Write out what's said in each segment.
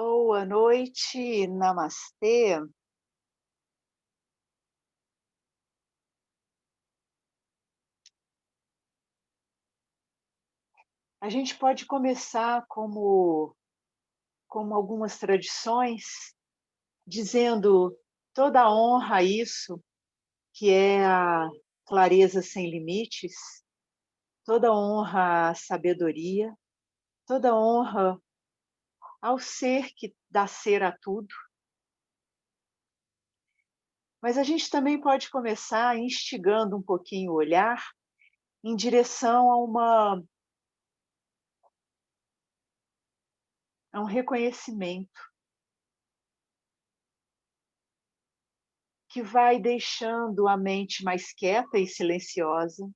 Boa noite, namastê. A gente pode começar como algumas tradições, dizendo toda a honra a isso, que é a clareza sem limites, toda honra à sabedoria, toda honra ao ser que dá ser a tudo. Mas a gente também pode começar instigando um pouquinho o olhar em direção a um reconhecimento que vai deixando a mente mais quieta e silenciosa,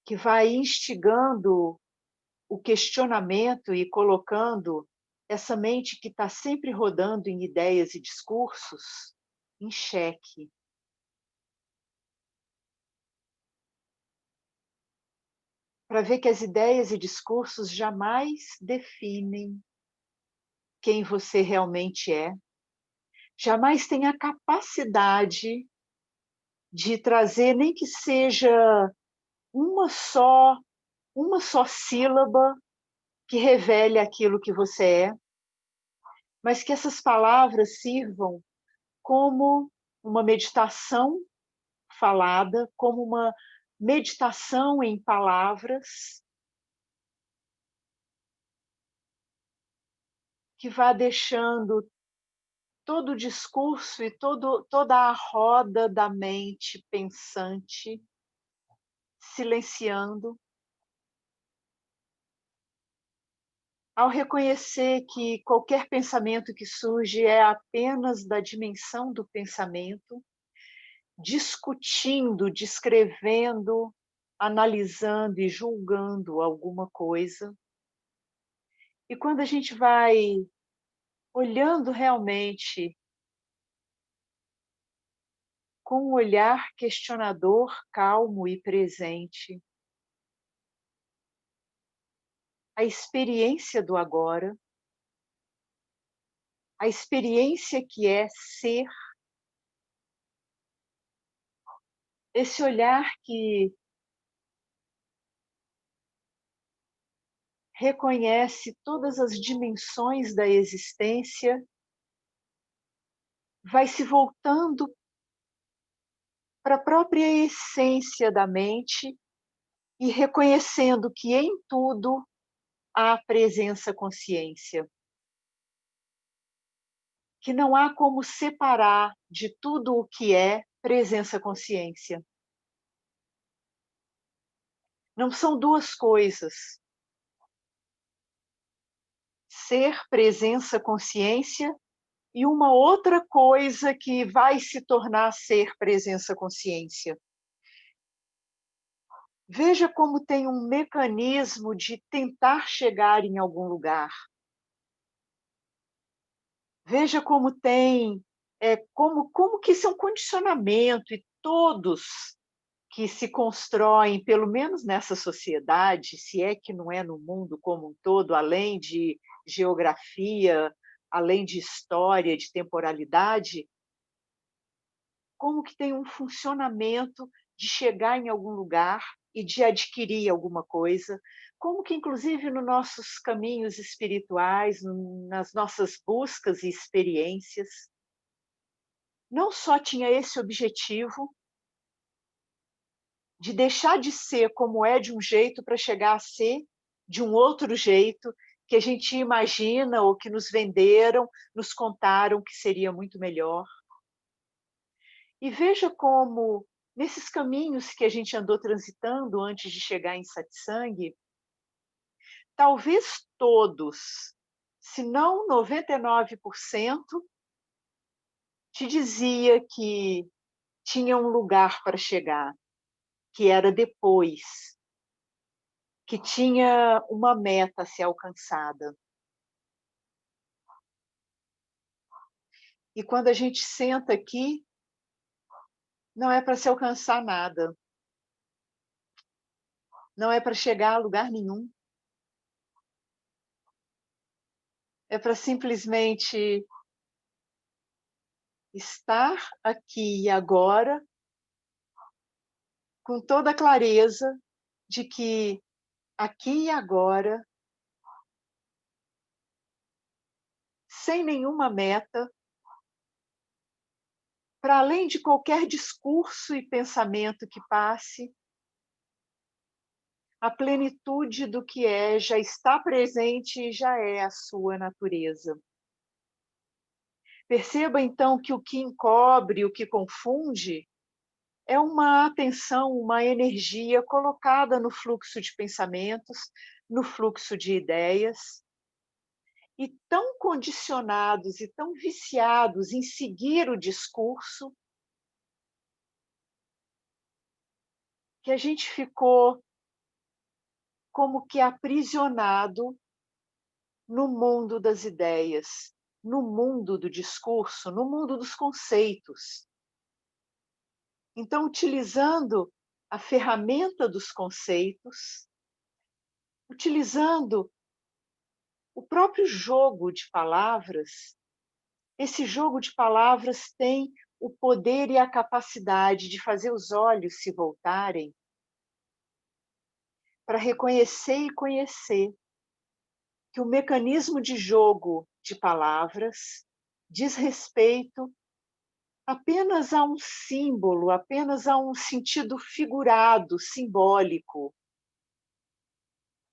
que vai instigando o questionamento e colocando essa mente que está sempre rodando em ideias e discursos em xeque. Para ver que as ideias e discursos jamais definem quem você realmente é, jamais tem a capacidade de trazer nem que seja uma só sílaba que revele aquilo que você é, mas que essas palavras sirvam como uma meditação falada, como uma meditação em palavras, que vá deixando todo o discurso e toda a roda da mente pensante silenciando, ao reconhecer que qualquer pensamento que surge é apenas da dimensão do pensamento, discutindo, descrevendo, analisando e julgando alguma coisa. E quando a gente vai olhando realmente com um olhar questionador, calmo e presente, a experiência do agora, a experiência que é ser, esse olhar que reconhece todas as dimensões da existência, vai se voltando para a própria essência da mente e reconhecendo que em tudo há presença consciência, que não há como separar de tudo o que é presença consciência. Não são duas coisas. Ser presença consciência e uma outra coisa que vai se tornar ser presença consciência. Veja como tem um mecanismo de tentar chegar em algum lugar. Veja como tem, como que isso é um condicionamento, e todos que se constroem, pelo menos nessa sociedade, se é que não é no mundo como um todo, além de geografia, além de história, de temporalidade, como que tem um funcionamento de chegar em algum lugar e de adquirir alguma coisa, como que, inclusive, nos nossos caminhos espirituais, nas nossas buscas e experiências, não só tinha esse objetivo de deixar de ser como é de um jeito para chegar a ser de um outro jeito que a gente imagina ou que nos venderam, nos contaram que seria muito melhor. E veja como, nesses caminhos que a gente andou transitando antes de chegar em Satsang, talvez todos, se não 99%, te dizia que tinha um lugar para chegar, que era depois, que tinha uma meta a ser alcançada. E quando a gente senta aqui, não é para se alcançar nada, não é para chegar a lugar nenhum, é para simplesmente estar aqui e agora, com toda a clareza de que aqui e agora, sem nenhuma meta, para além de qualquer discurso e pensamento que passe, a plenitude do que é já está presente e já é a sua natureza. Perceba então que o que encobre, o que confunde, é uma atenção, uma energia colocada no fluxo de pensamentos, no fluxo de ideias, e tão condicionados e tão viciados em seguir o discurso, que a gente ficou como que aprisionado no mundo das ideias, no mundo do discurso, no mundo dos conceitos. Então, utilizando a ferramenta dos conceitos, utilizando o próprio jogo de palavras, esse jogo de palavras tem o poder e a capacidade de fazer os olhos se voltarem para reconhecer e conhecer que o mecanismo de jogo de palavras diz respeito apenas a um símbolo, apenas a um sentido figurado, simbólico.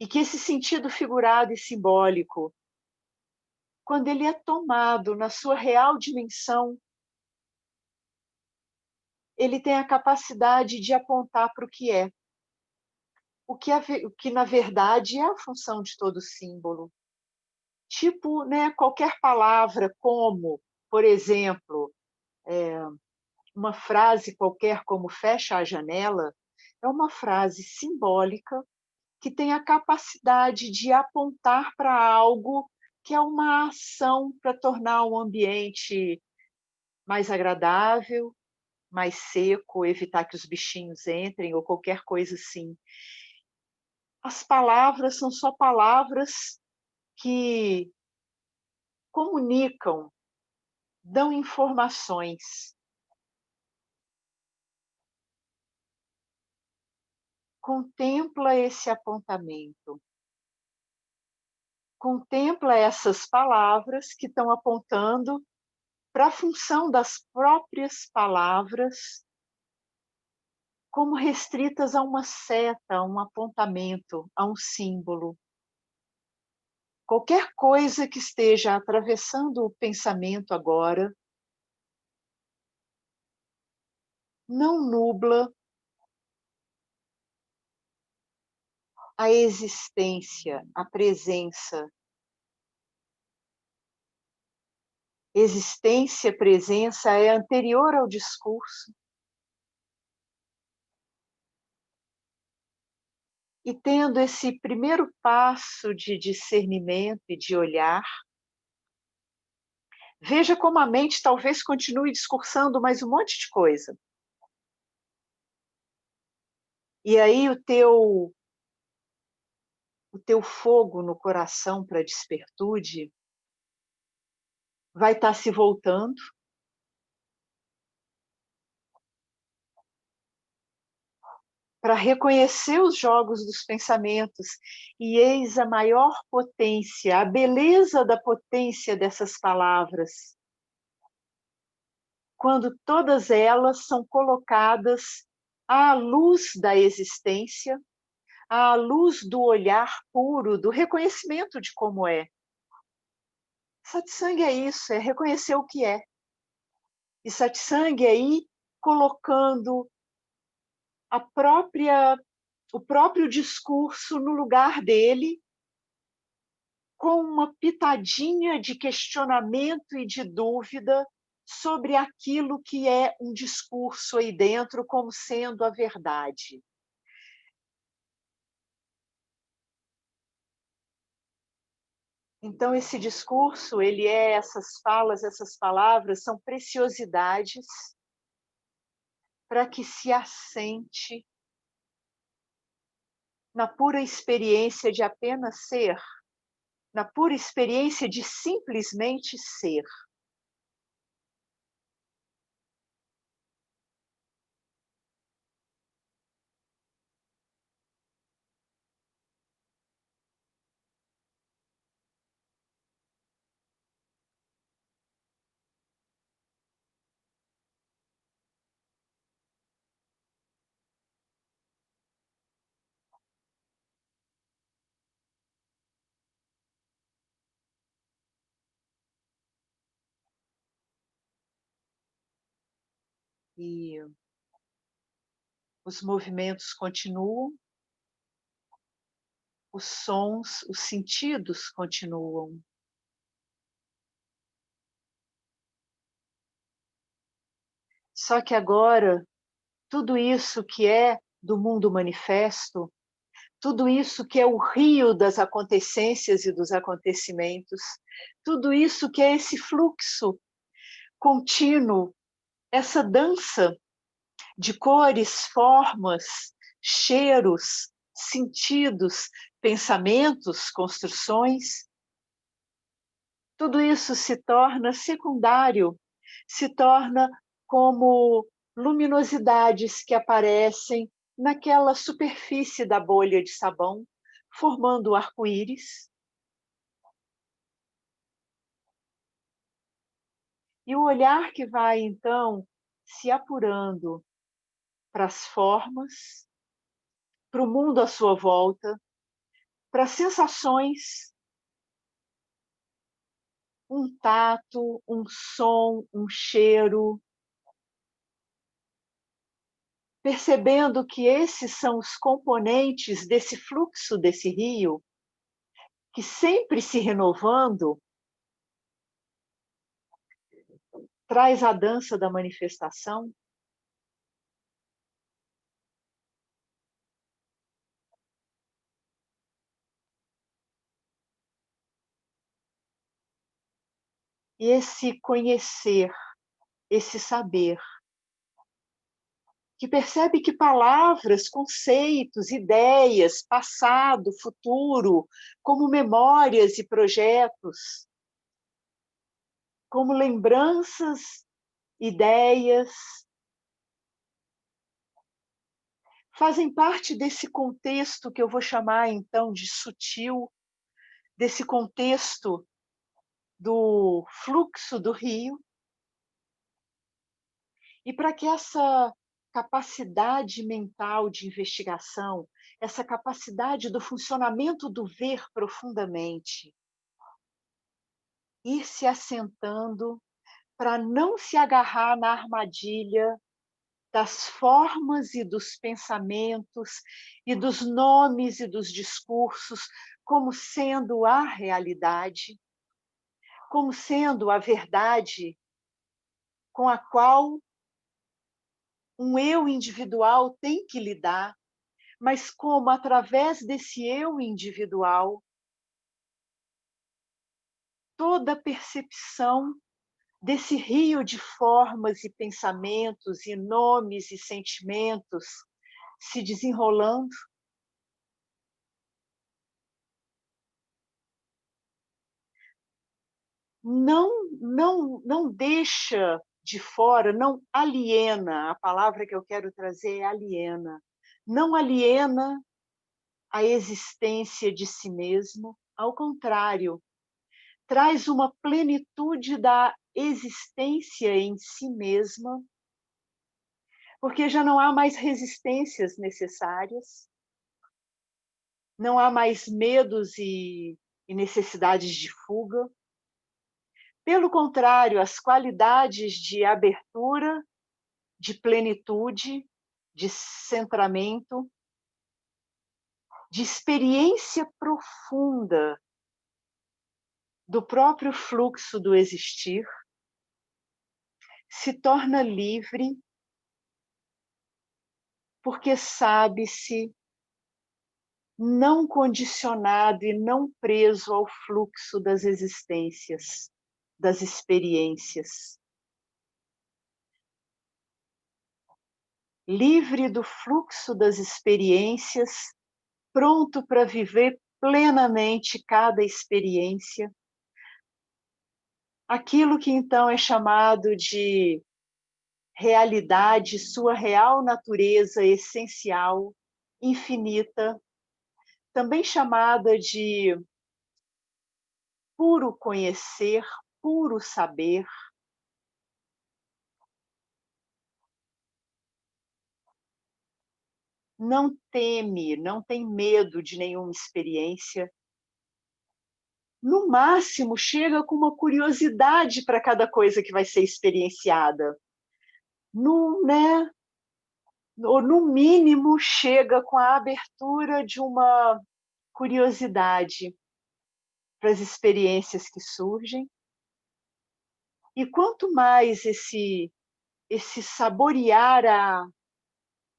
E que esse sentido figurado e simbólico, quando ele é tomado na sua real dimensão, ele tem a capacidade de apontar para o que é. O que na verdade é a função de todo símbolo. Tipo, né, qualquer palavra como, por exemplo, uma frase qualquer como fecha a janela, é uma frase simbólica que tem a capacidade de apontar para algo que é uma ação para tornar o ambiente mais agradável, mais seco, evitar que os bichinhos entrem ou qualquer coisa assim. As palavras são só palavras que comunicam, dão informações. Contempla esse apontamento. Contempla essas palavras que estão apontando para a função das próprias palavras como restritas a uma seta, a um apontamento, a um símbolo. Qualquer coisa que esteja atravessando o pensamento agora não nubla a existência, a presença. Existência, presença é anterior ao discurso. E tendo esse primeiro passo de discernimento e de olhar, veja como a mente talvez continue discursando mais um monte de coisa. E aí o teu fogo no coração para a despertude vai estar se voltando para reconhecer os jogos dos pensamentos, e eis a maior potência, a beleza da potência dessas palavras, quando todas elas são colocadas à luz da existência, à luz do olhar puro, do reconhecimento de como é. Satsang é isso, é reconhecer o que é. E satsang é ir colocando o próprio discurso no lugar dele, com uma pitadinha de questionamento e de dúvida sobre aquilo que é um discurso aí dentro como sendo a verdade. Então esse discurso, ele é essas falas, essas palavras são preciosidades para que se assente na pura experiência de apenas ser, na pura experiência de simplesmente ser. E os movimentos continuam, os sons, os sentidos continuam. Só que agora, tudo isso que é do mundo manifesto, tudo isso que é o rio das acontecências e dos acontecimentos, tudo isso que é esse fluxo contínuo, essa dança de cores, formas, cheiros, sentidos, pensamentos, construções, tudo isso se torna secundário, se torna como luminosidades que aparecem naquela superfície da bolha de sabão, formando o arco-íris. E o olhar que vai, então, se apurando para as formas, para o mundo à sua volta, para as sensações, um tato, um som, um cheiro, percebendo que esses são os componentes desse fluxo desse rio, que sempre se renovando, traz a dança da manifestação. E esse conhecer, esse saber, que percebe que palavras, conceitos, ideias, passado, futuro, como memórias e projetos, como lembranças, ideias, fazem parte desse contexto que eu vou chamar então de sutil, desse contexto do fluxo do rio. E para que essa capacidade mental de investigação, essa capacidade do funcionamento do ver profundamente, ir se assentando para não se agarrar na armadilha das formas e dos pensamentos e dos nomes e dos discursos como sendo a realidade, como sendo a verdade com a qual um eu individual tem que lidar, mas como através desse eu individual, toda percepção desse rio de formas e pensamentos e nomes e sentimentos se desenrolando. Não deixa de fora, não aliena, a palavra que eu quero trazer é aliena, não aliena a existência de si mesmo, ao contrário, traz uma plenitude da existência em si mesma, porque já não há mais resistências necessárias, não há mais medos e necessidades de fuga. Pelo contrário, as qualidades de abertura, de plenitude, de centramento, de experiência profunda do próprio fluxo do existir, se torna livre, porque sabe-se não condicionado e não preso ao fluxo das existências, das experiências. Livre do fluxo das experiências, pronto para viver plenamente cada experiência, aquilo que então é chamado de realidade, sua real natureza essencial, infinita, também chamada de puro conhecer, puro saber. Não teme, não tem medo de nenhuma experiência. No máximo, chega com uma curiosidade para cada coisa que vai ser experienciada. Né? Ou, no mínimo, chega com a abertura de uma curiosidade para as experiências que surgem. E quanto mais esse saborear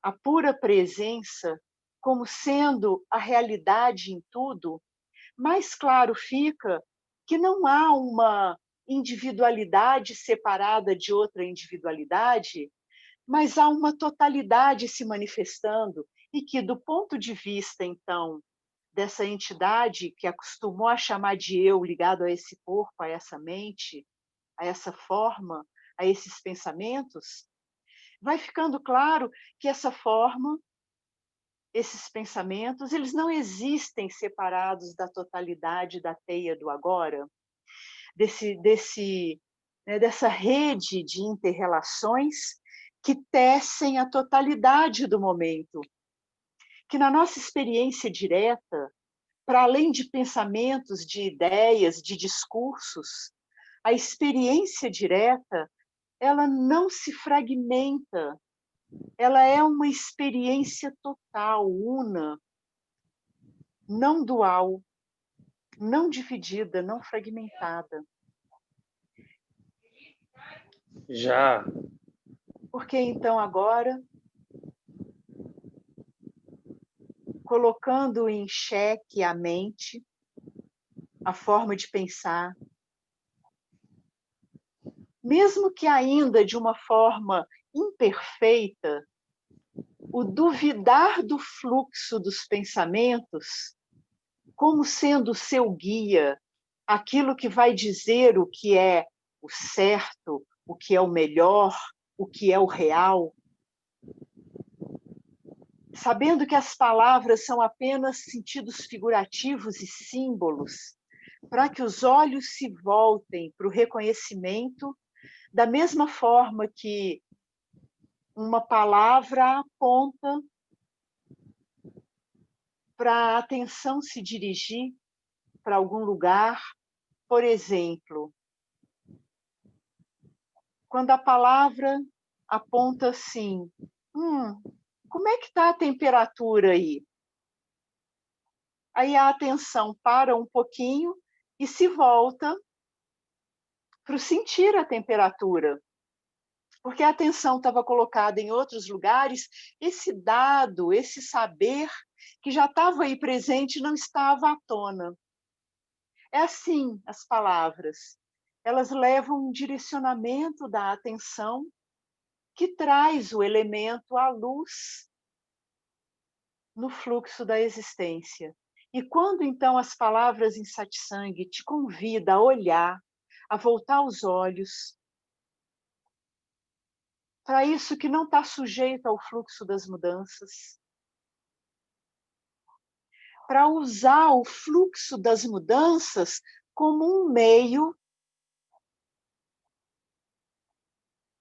a pura presença como sendo a realidade em tudo, mais claro fica que não há uma individualidade separada de outra individualidade, mas há uma totalidade se manifestando e que, do ponto de vista, então, dessa entidade que acostumou a chamar de eu, ligado a esse corpo, a essa mente, a essa forma, a esses pensamentos, vai ficando claro que essa forma, esses pensamentos, eles não existem separados da totalidade da teia do agora, dessa rede de interrelações que tecem a totalidade do momento. Que na nossa experiência direta, para além de pensamentos, de ideias, de discursos, a experiência direta, ela não se fragmenta, ela é uma experiência total, una, não dual, não dividida, não fragmentada. Já. Porque então agora, colocando em xeque a mente, a forma de pensar, mesmo que ainda de uma forma imperfeita, o duvidar do fluxo dos pensamentos como sendo seu guia, aquilo que vai dizer o que é o certo, o que é o melhor, o que é o real, sabendo que as palavras são apenas sentidos figurativos e símbolos, para que os olhos se voltem para o reconhecimento, da mesma forma que uma palavra aponta para a atenção se dirigir para algum lugar. Por exemplo, quando a palavra aponta assim, como é que está a temperatura aí? Aí a atenção para um pouquinho e se volta para sentir a temperatura. Porque a atenção estava colocada em outros lugares, esse dado, esse saber que já estava aí presente não estava à tona. É assim as palavras. Elas levam um direcionamento da atenção que traz o elemento à luz no fluxo da existência. E quando então as palavras em satsang te convidam a olhar, a voltar os olhos para isso que não está sujeito ao fluxo das mudanças, para usar o fluxo das mudanças como um meio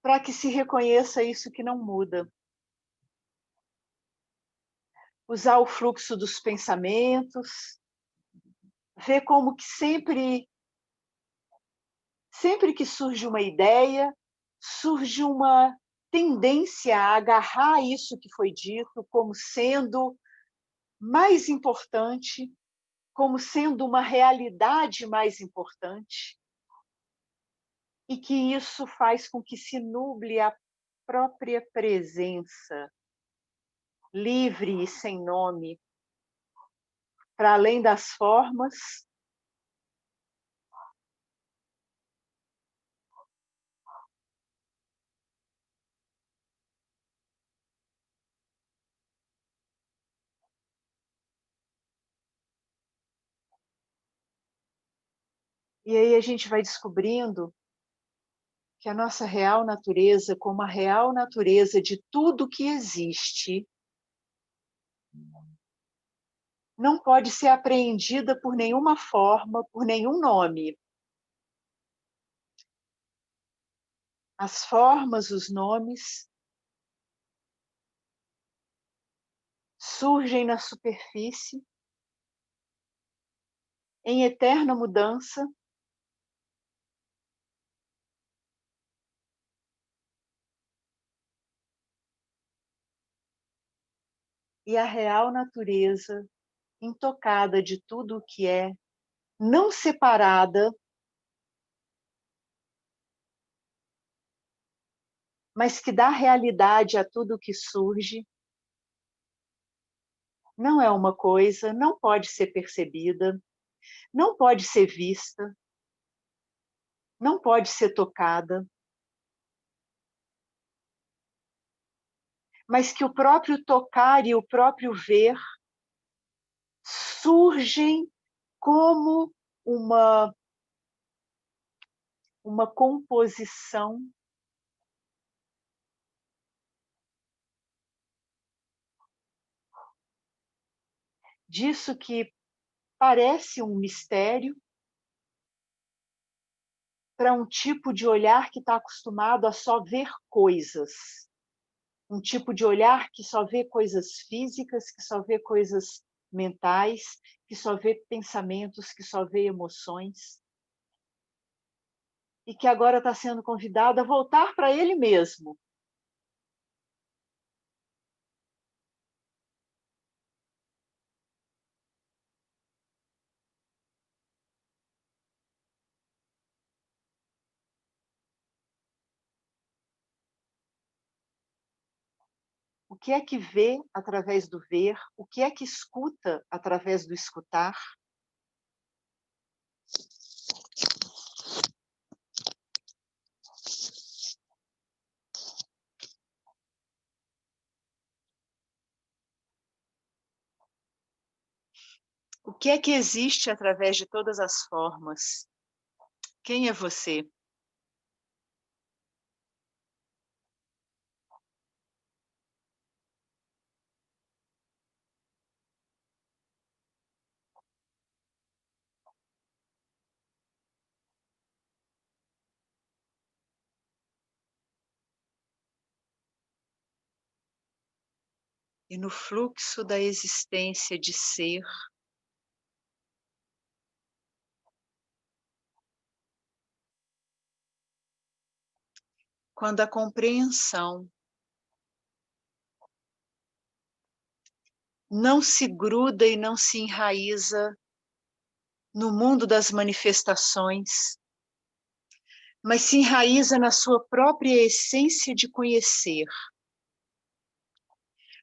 para que se reconheça isso que não muda. Usar o fluxo dos pensamentos, ver como que sempre que surge uma ideia, surge uma tendência a agarrar isso que foi dito como sendo mais importante, como sendo uma realidade mais importante, e que isso faz com que se nuble a própria presença, livre e sem nome, para além das formas. E aí a gente vai descobrindo que a nossa real natureza, como a real natureza de tudo que existe, não pode ser apreendida por nenhuma forma, por nenhum nome. As formas, os nomes, surgem na superfície, em eterna mudança, e a real natureza, intocada de tudo o que é, não separada, mas que dá realidade a tudo o que surge, não é uma coisa, não pode ser percebida, não pode ser vista, não pode ser tocada, mas que o próprio tocar e o próprio ver surgem como uma composição disso que parece um mistério para um tipo de olhar que está acostumado a só ver coisas. Um tipo de olhar que só vê coisas físicas, que só vê coisas mentais, que só vê pensamentos, que só vê emoções. E que agora está sendo convidado a voltar para ele mesmo. O que é que vê através do ver? O que é que escuta através do escutar? O que é que existe através de todas as formas? Quem é você? E no fluxo da existência de ser, quando a compreensão não se gruda e não se enraiza no mundo das manifestações, mas se enraiza na sua própria essência de conhecer.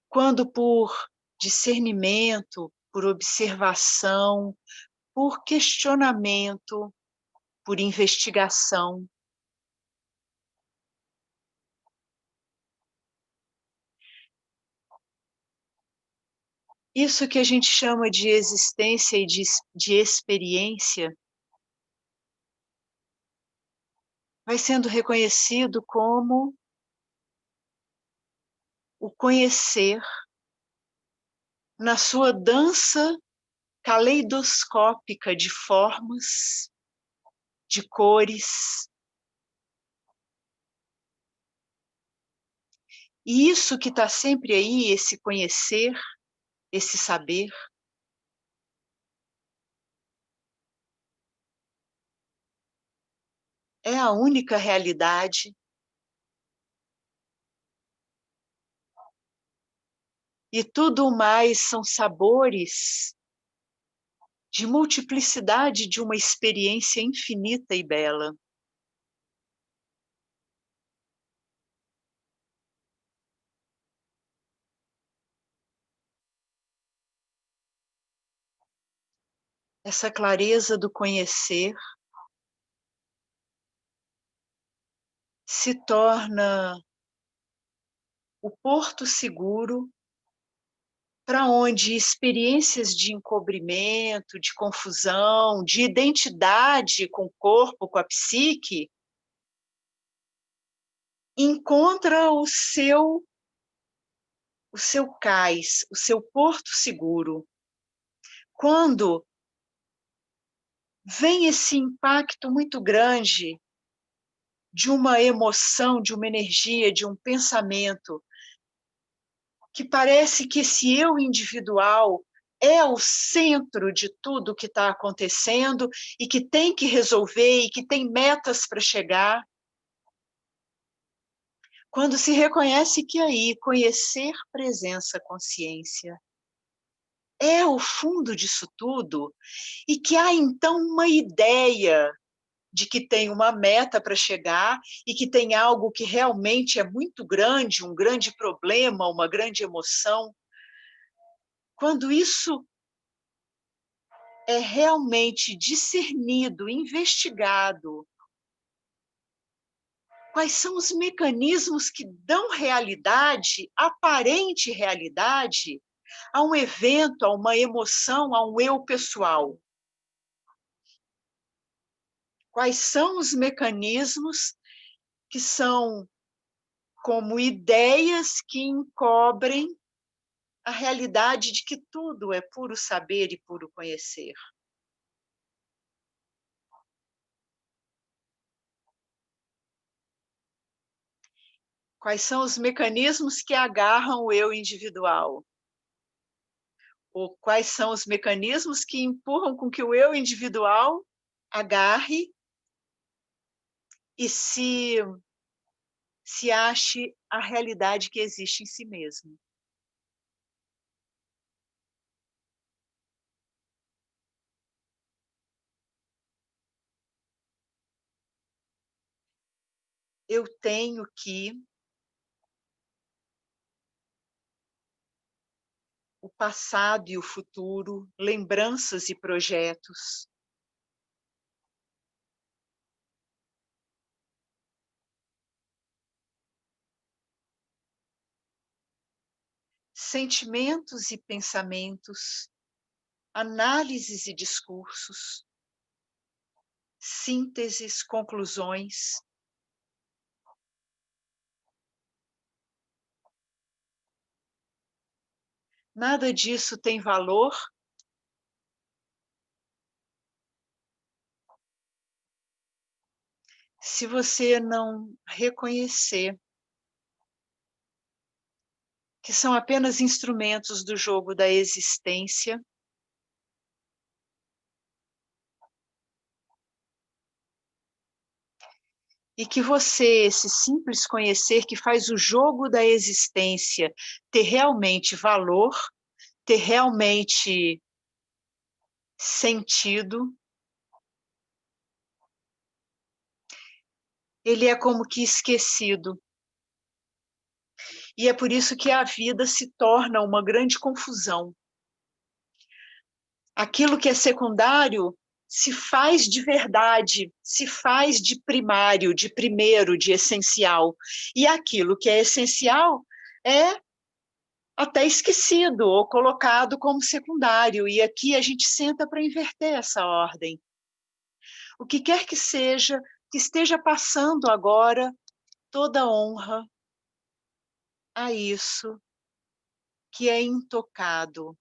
Quando por discernimento, por observação, por questionamento, por investigação, isso que a gente chama de existência e de experiência vai sendo reconhecido como o conhecer na sua dança caleidoscópica de formas, de cores. E isso que está sempre aí, esse conhecer, esse saber, é a única realidade. E tudo mais são sabores de multiplicidade de uma experiência infinita e bela. Essa clareza do conhecer se torna o porto seguro para onde experiências de encobrimento, de confusão, de identidade com o corpo, com a psique, encontra o seu cais, o seu porto seguro. Quando vem esse impacto muito grande de uma emoção, de uma energia, de um pensamento, que parece que esse eu individual é o centro de tudo que está acontecendo e que tem que resolver e que tem metas para chegar. Quando se reconhece que aí conhecer presença, consciência é o fundo disso tudo e que há então uma ideia de que tem uma meta para chegar e que tem algo que realmente é muito grande, um grande problema, uma grande emoção. Quando isso é realmente discernido, investigado, quais são os mecanismos que dão realidade, aparente realidade, a um evento, a uma emoção, a um eu pessoal. Quais são os mecanismos que são como ideias que encobrem a realidade de que tudo é puro saber e puro conhecer. Quais são os mecanismos que agarram o eu individual? Ou quais são os mecanismos que empurram com que o eu individual agarre e se ache a realidade que existe em si mesmo? Eu tenho que o passado e o futuro, lembranças e projetos, sentimentos e pensamentos, análises e discursos, sínteses, conclusões. Nada disso tem valor se você não reconhecer que são apenas instrumentos do jogo da existência e que você, esse simples conhecer que faz o jogo da existência ter realmente valor, ter realmente sentido, ele é como que esquecido. E é por isso que a vida se torna uma grande confusão. Aquilo que é secundário se faz de verdade, se faz de primário, de primeiro, de essencial. E aquilo que é essencial é até esquecido ou colocado como secundário. E aqui a gente senta para inverter essa ordem. O que quer que seja, que esteja passando agora, toda honra a isso que é intocado,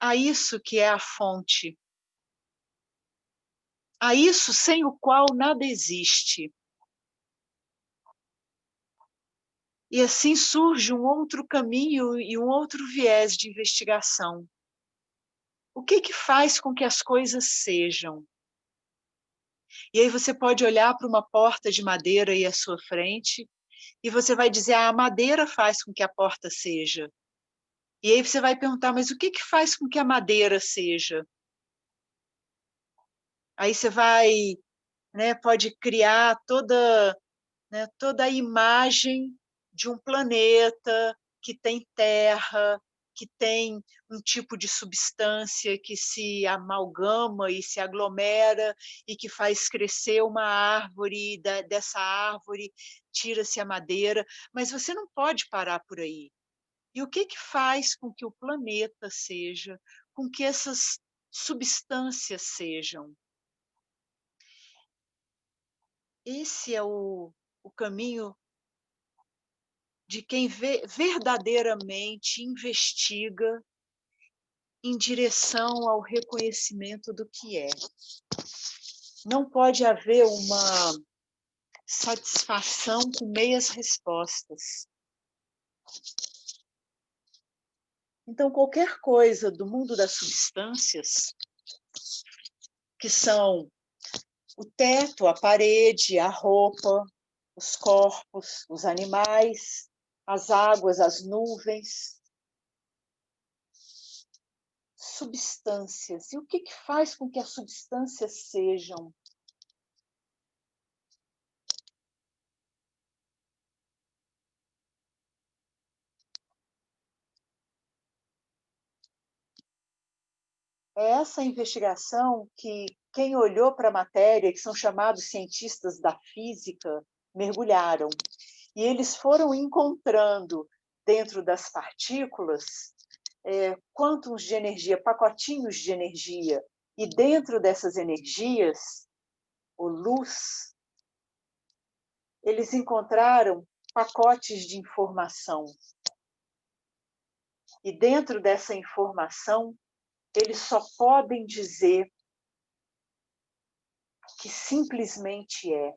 a isso que é a fonte, a isso sem o qual nada existe. E assim surge um outro caminho e um outro viés de investigação. O que faz com que as coisas sejam? E aí você pode olhar para uma porta de madeira aí à sua frente e você vai dizer, a madeira faz com que a porta seja. E aí você vai perguntar, mas o que faz com que a madeira seja? Aí você vai, né, pode criar toda, né, toda a imagem de um planeta que tem terra, que tem um tipo de substância que se amalgama e se aglomera e que faz crescer uma árvore, e dessa árvore tira-se a madeira, mas você não pode parar por aí. E o que faz com que o planeta seja, com que essas substâncias sejam? Esse é o caminho de quem verdadeiramente investiga em direção ao reconhecimento do que é. Não pode haver uma satisfação com meias respostas. Então, qualquer coisa do mundo das substâncias, que são o teto, a parede, a roupa, os corpos, os animais, as águas, as nuvens, substâncias. E o que faz com que as substâncias sejam? É essa investigação que quem olhou para a matéria, que são chamados cientistas da física, mergulharam. E eles foram encontrando dentro das partículas quântons de energia, pacotinhos de energia. E dentro dessas energias, ou luz, eles encontraram pacotes de informação. E dentro dessa informação, eles só podem dizer que simplesmente é.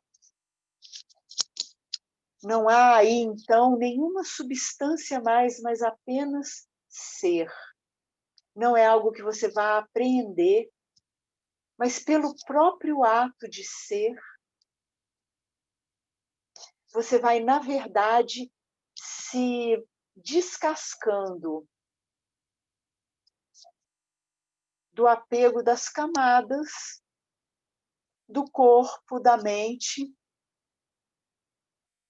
Não há aí, então, nenhuma substância mais, mas apenas ser. Não é algo que você vá apreender, mas pelo próprio ato de ser, você vai, na verdade, se descascando do apego das camadas do corpo, da mente,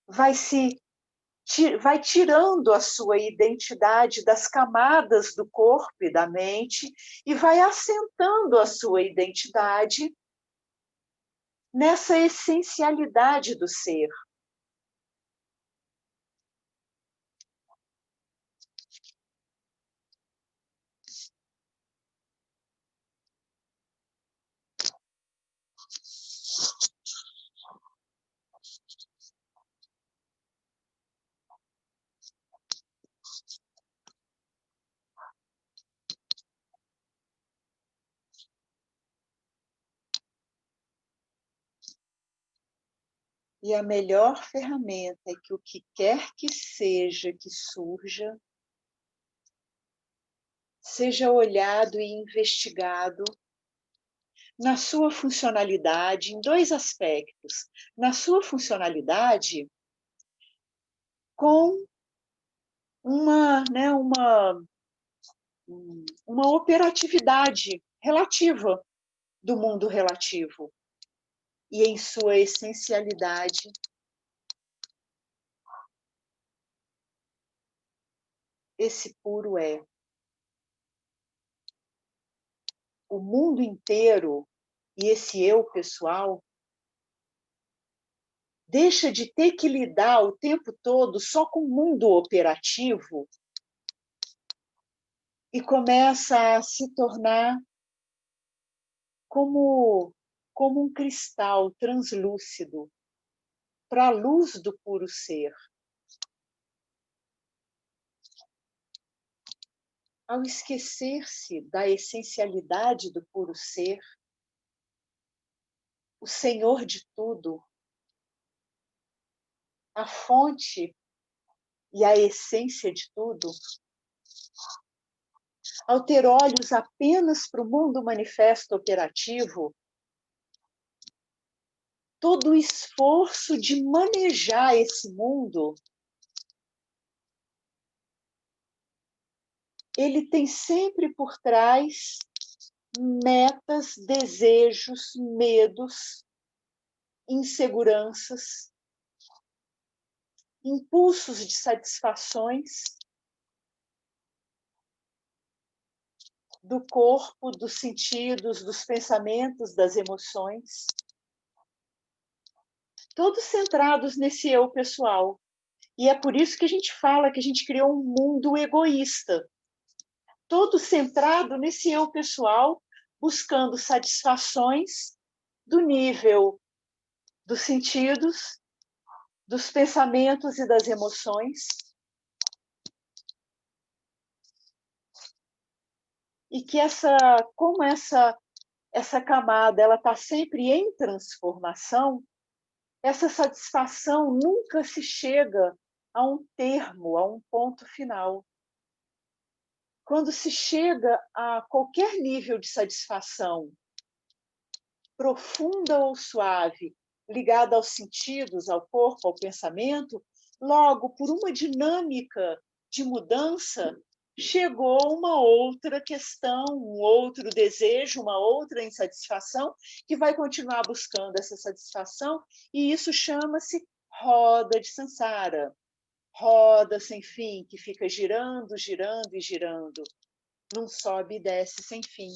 vai tirando a sua identidade das camadas do corpo e da mente e vai assentando a sua identidade nessa essencialidade do ser. E a melhor ferramenta é que o que quer que seja que surja, seja olhado e investigado na sua funcionalidade, em dois aspectos. Na sua funcionalidade, com uma operatividade relativa do mundo relativo. E em sua essencialidade, esse puro é. O mundo inteiro e esse eu pessoal deixa de ter que lidar o tempo todo só com o mundo operativo e começa a se tornar como um cristal translúcido para a luz do puro ser. ao esquecer-se da essencialidade do puro ser, o Senhor de tudo, a fonte e a essência de tudo, ao ter olhos apenas para o mundo manifesto operativo, todo o esforço de manejar esse mundo, ele tem sempre por trás metas, desejos, medos, inseguranças, impulsos de satisfações do corpo, dos sentidos, dos pensamentos, das emoções, todos centrados nesse eu pessoal. E é por isso que a gente fala que a gente criou um mundo egoísta, todo centrado nesse eu pessoal, buscando satisfações do nível dos sentidos, dos pensamentos e das emoções. E que como essa camada ela está sempre em transformação, essa satisfação nunca se chega a um termo, a um ponto final. Quando se chega a qualquer nível de satisfação, profunda ou suave, ligada aos sentidos, ao corpo, ao pensamento, logo, por uma dinâmica de mudança, chegou uma outra questão, um outro desejo, uma outra insatisfação, que vai continuar buscando essa satisfação, e isso chama-se roda de samsara, roda sem fim, que fica girando, girando e girando, num sobe e desce sem fim.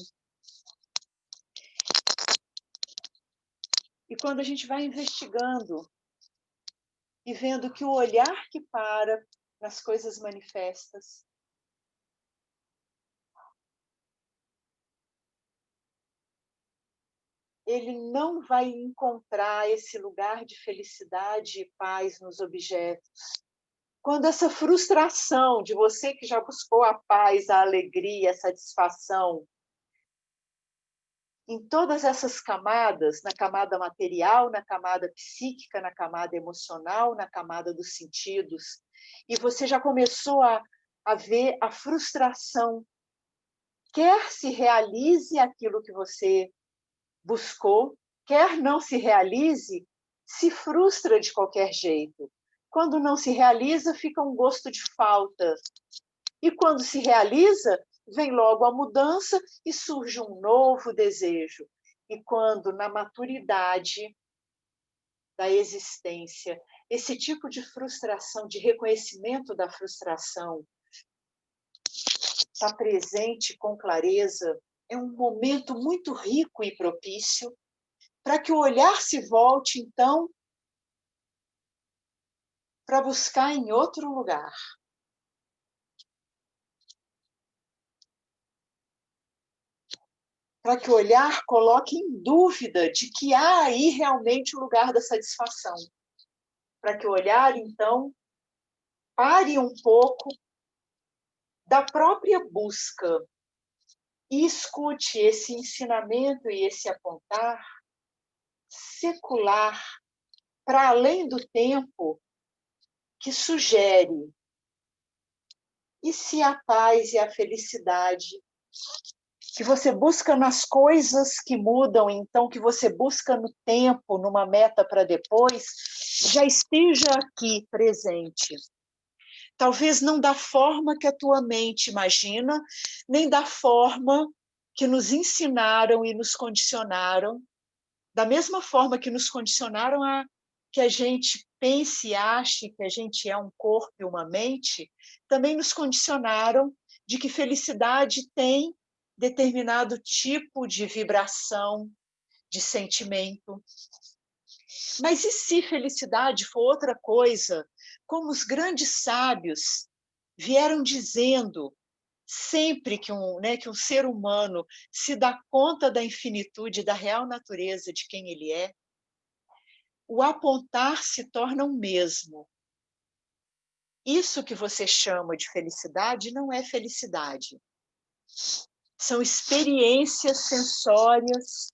E quando a gente vai investigando e vendo que o olhar que para nas coisas manifestas ele não vai encontrar esse lugar de felicidade e paz nos objetos. Quando essa frustração de você que já buscou a paz, a alegria, a satisfação, em todas essas camadas, na camada material, na camada psíquica, na camada emocional, na camada dos sentidos, e você já começou a ver a frustração, quer se realize aquilo que você buscou, quer não se realize, se frustra de qualquer jeito. Quando não se realiza, fica um gosto de falta. E quando se realiza, vem logo a mudança e surge um novo desejo. E quando, na maturidade da existência, esse tipo de frustração, de reconhecimento da frustração, está presente com clareza, é um momento muito rico e propício para que o olhar se volte, então, para buscar em outro lugar. Para que o olhar coloque em dúvida de que há aí realmente o lugar da satisfação. Para que o olhar, então, pare um pouco da própria busca e escute esse ensinamento e esse apontar secular para além do tempo que sugere: e se a paz e a felicidade que você busca nas coisas que mudam, então, que você busca no tempo, numa meta para depois, já esteja aqui presente. Talvez não da forma que a tua mente imagina, nem da forma que nos ensinaram e nos condicionaram, da mesma forma que nos condicionaram a que a gente pense e ache que a gente é um corpo e uma mente, também nos condicionaram de que felicidade tem determinado tipo de vibração, de sentimento. Mas e se felicidade for outra coisa, como os grandes sábios vieram dizendo, sempre que um ser humano se dá conta da infinitude, da real natureza de quem ele é, o apontar se torna o mesmo. Isso que você chama de felicidade não é felicidade. São experiências sensórias,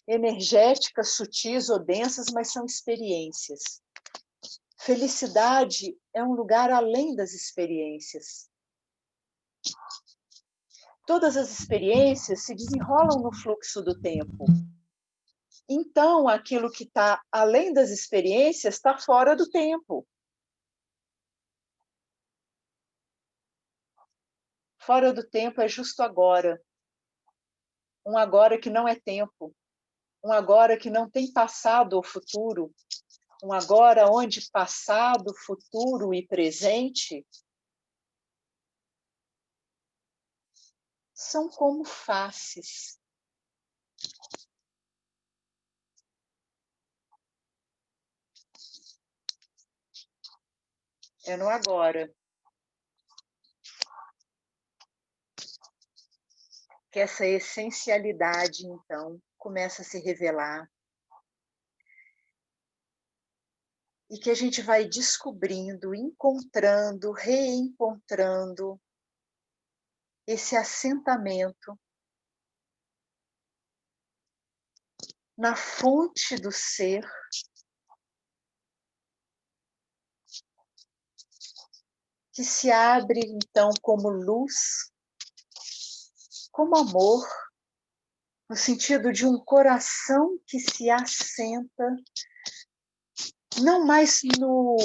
energéticas, sutis ou densas, mas são experiências. Felicidade é um lugar além das experiências. Todas as experiências se desenrolam no fluxo do tempo. Então, aquilo que está além das experiências está fora do tempo. Fora do tempo é justo agora. Um agora que não é tempo. Um agora que não tem passado ou futuro. Um agora onde passado, futuro e presente são como faces. É no agora que essa essencialidade, então, começa a se revelar. E que a gente vai descobrindo, encontrando, reencontrando esse assentamento na fonte do ser, que se abre, então, como luz, como amor, no sentido de um coração que se assenta, não mais no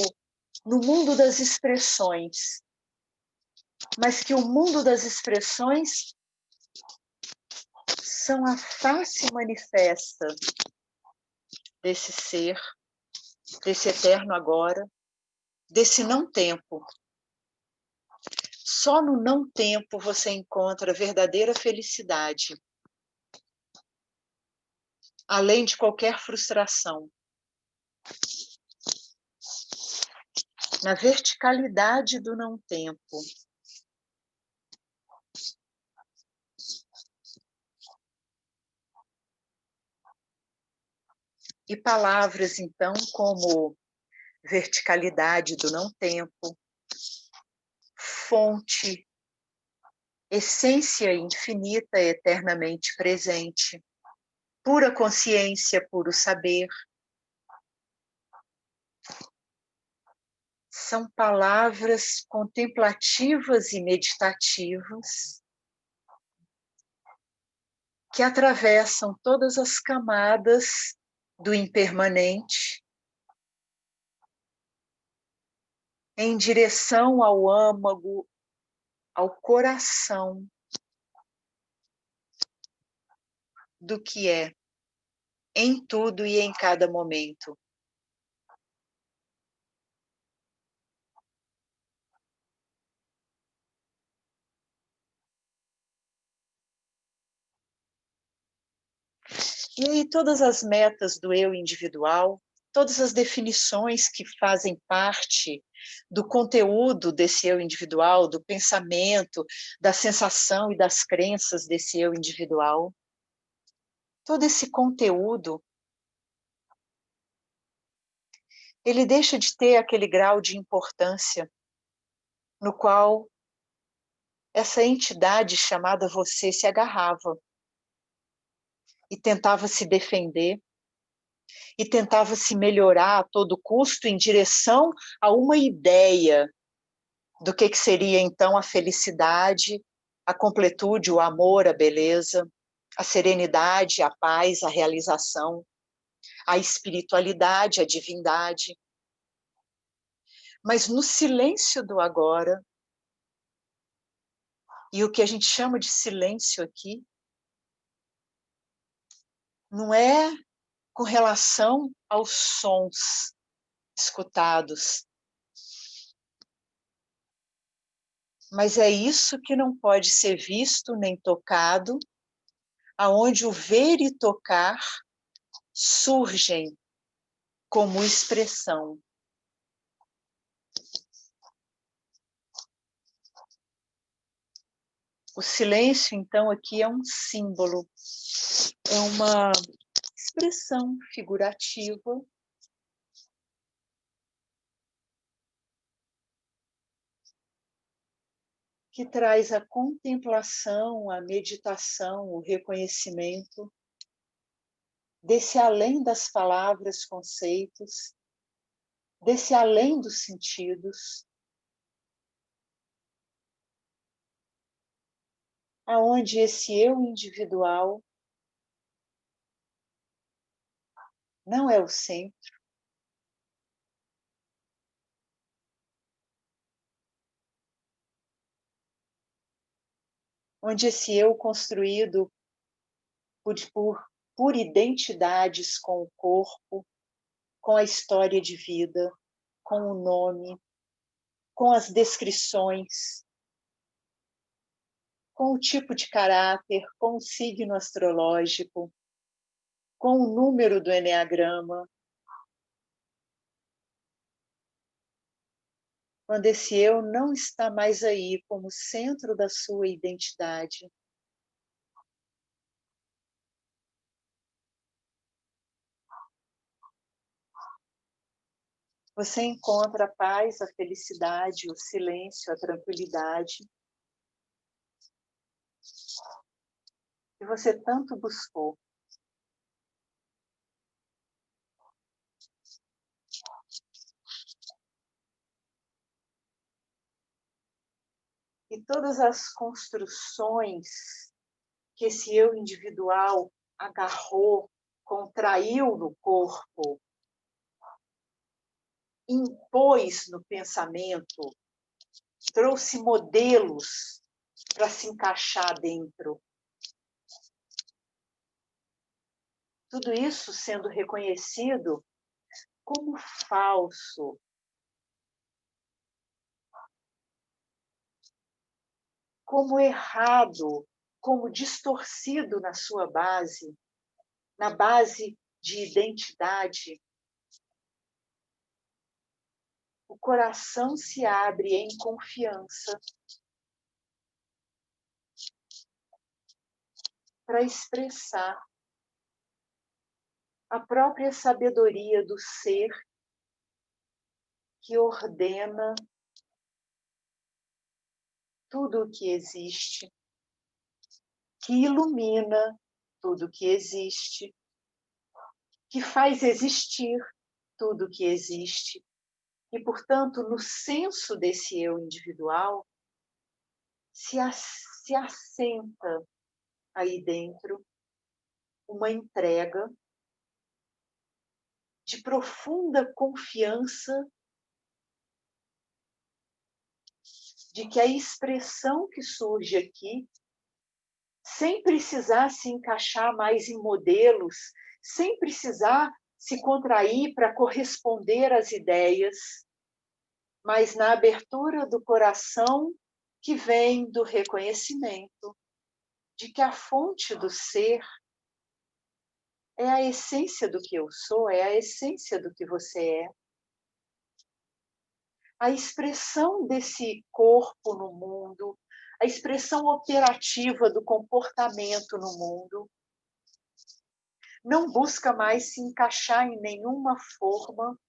mundo das expressões, mas que o mundo das expressões são a face manifesta desse ser, desse eterno agora, desse não tempo. Só no não tempo você encontra a verdadeira felicidade, além de qualquer frustração. Na verticalidade do não tempo. E palavras, então, como verticalidade do não tempo, fonte, essência infinita eternamente presente, pura consciência, puro saber, são palavras contemplativas e meditativas que atravessam todas as camadas do impermanente em direção ao âmago, ao coração do que é, em tudo e em cada momento. E aí todas as metas do eu individual, todas as definições que fazem parte do conteúdo desse eu individual, do pensamento, da sensação e das crenças desse eu individual, todo esse conteúdo, ele deixa de ter aquele grau de importância no qual essa entidade chamada você se agarrava e tentava se defender e tentava se melhorar a todo custo em direção a uma ideia do que seria então a felicidade, a completude, o amor, a beleza, a serenidade, a paz, a realização, a espiritualidade, a divindade. Mas no silêncio do agora, e o que a gente chama de silêncio aqui, não é com relação aos sons escutados, mas é isso que não pode ser visto nem tocado, aonde o ver e tocar surgem como expressão. O silêncio, então, aqui é um símbolo, é uma expressão figurativa que traz a contemplação, a meditação, o reconhecimento desse além das palavras, conceitos, desse além dos sentidos, aonde esse eu individual não é o centro, onde esse eu construído por identidades com o corpo, com a história de vida, com o nome, com as descrições, com o tipo de caráter, com o signo astrológico, com o número do eneagrama, quando esse eu não está mais aí como centro da sua identidade, você encontra a paz, a felicidade, o silêncio, a tranquilidade que você tanto buscou. E todas as construções que esse eu individual agarrou, contraiu no corpo, impôs no pensamento, trouxe modelos para se encaixar dentro. Tudo isso sendo reconhecido como falso, como errado, como distorcido na sua base, na base de identidade. O coração se abre em confiança para expressar a própria sabedoria do ser que ordena tudo o que existe, que ilumina tudo o que existe, que faz existir tudo o que existe. E, portanto, no senso desse eu individual, se assenta aí dentro uma entrega de profunda confiança de que a expressão que surge aqui, sem precisar se encaixar mais em modelos, sem precisar se contrair para corresponder às ideias, mas na abertura do coração que vem do reconhecimento de que a fonte do ser é a essência do que eu sou, é a essência do que você é. A expressão desse corpo no mundo, a expressão operativa do comportamento no mundo, não busca mais se encaixar em nenhuma forma,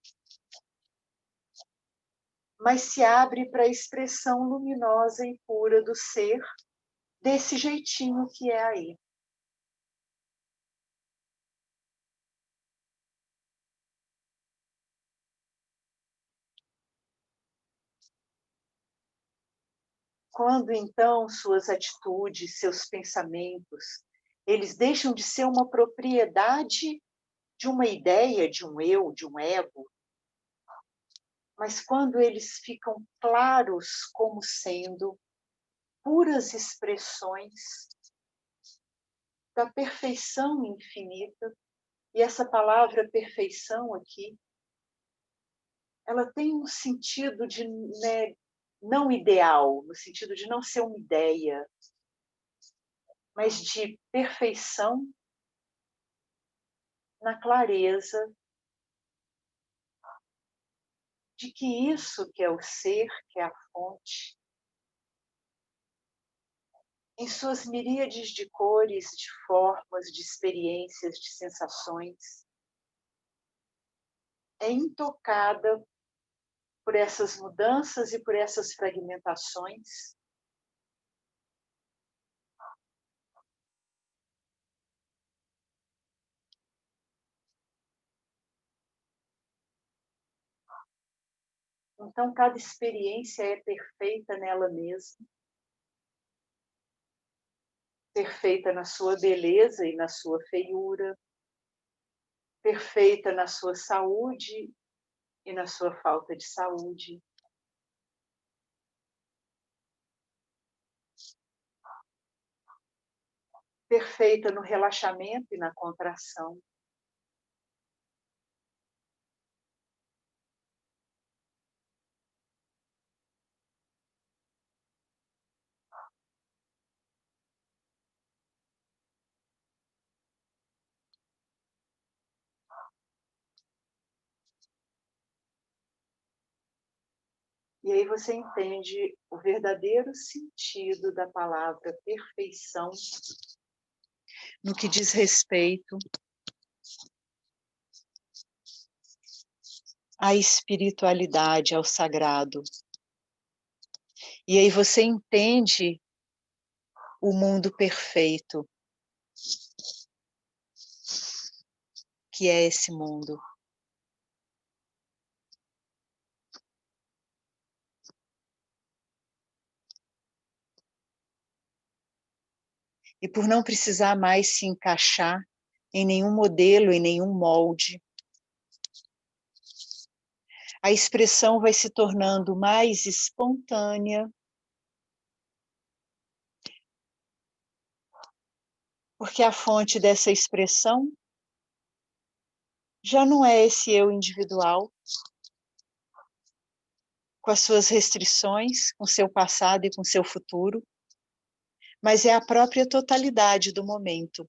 mas se abre para a expressão luminosa e pura do ser, desse jeitinho que é aí. Quando, então, suas atitudes, seus pensamentos, eles deixam de ser uma propriedade de uma ideia, de um eu, de um ego, mas quando eles ficam claros como sendo puras expressões da perfeição infinita, e essa palavra perfeição aqui, ela tem um sentido de, né, não ideal, no sentido de não ser uma ideia, mas de perfeição na clareza de que isso que é o ser, que é a fonte, em suas miríades de cores, de formas, de experiências, de sensações, é intocada por essas mudanças e por essas fragmentações, Então, cada experiência é perfeita nela mesma, perfeita na sua beleza e na sua feiura, perfeita na sua saúde e na sua falta de saúde. Perfeita no relaxamento e na contração. E aí você entende o verdadeiro sentido da palavra perfeição no que diz respeito à espiritualidade, ao sagrado. E aí você entende o mundo perfeito, que é esse mundo. E por não precisar mais se encaixar em nenhum modelo, em nenhum molde, a expressão vai se tornando mais espontânea, porque a fonte dessa expressão já não é esse eu individual, com as suas restrições, com seu passado e com seu futuro, mas é a própria totalidade do momento.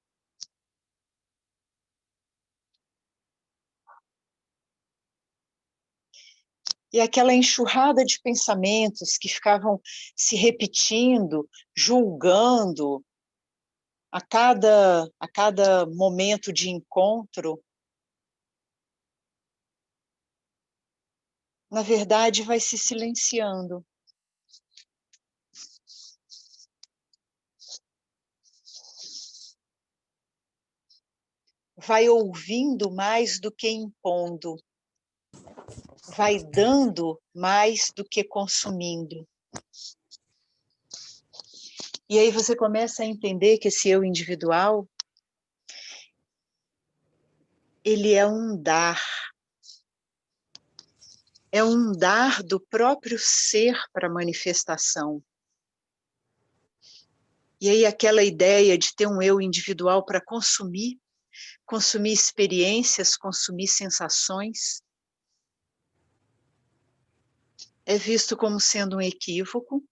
E aquela enxurrada de pensamentos que ficavam se repetindo, julgando a cada momento de encontro, na verdade vai se silenciando. Vai ouvindo mais do que impondo, vai dando mais do que consumindo. E aí você começa a entender que esse eu individual, ele é um dar do próprio ser para a manifestação. E aí aquela ideia de ter um eu individual para consumir experiências, consumir sensações, é visto como sendo um equívoco,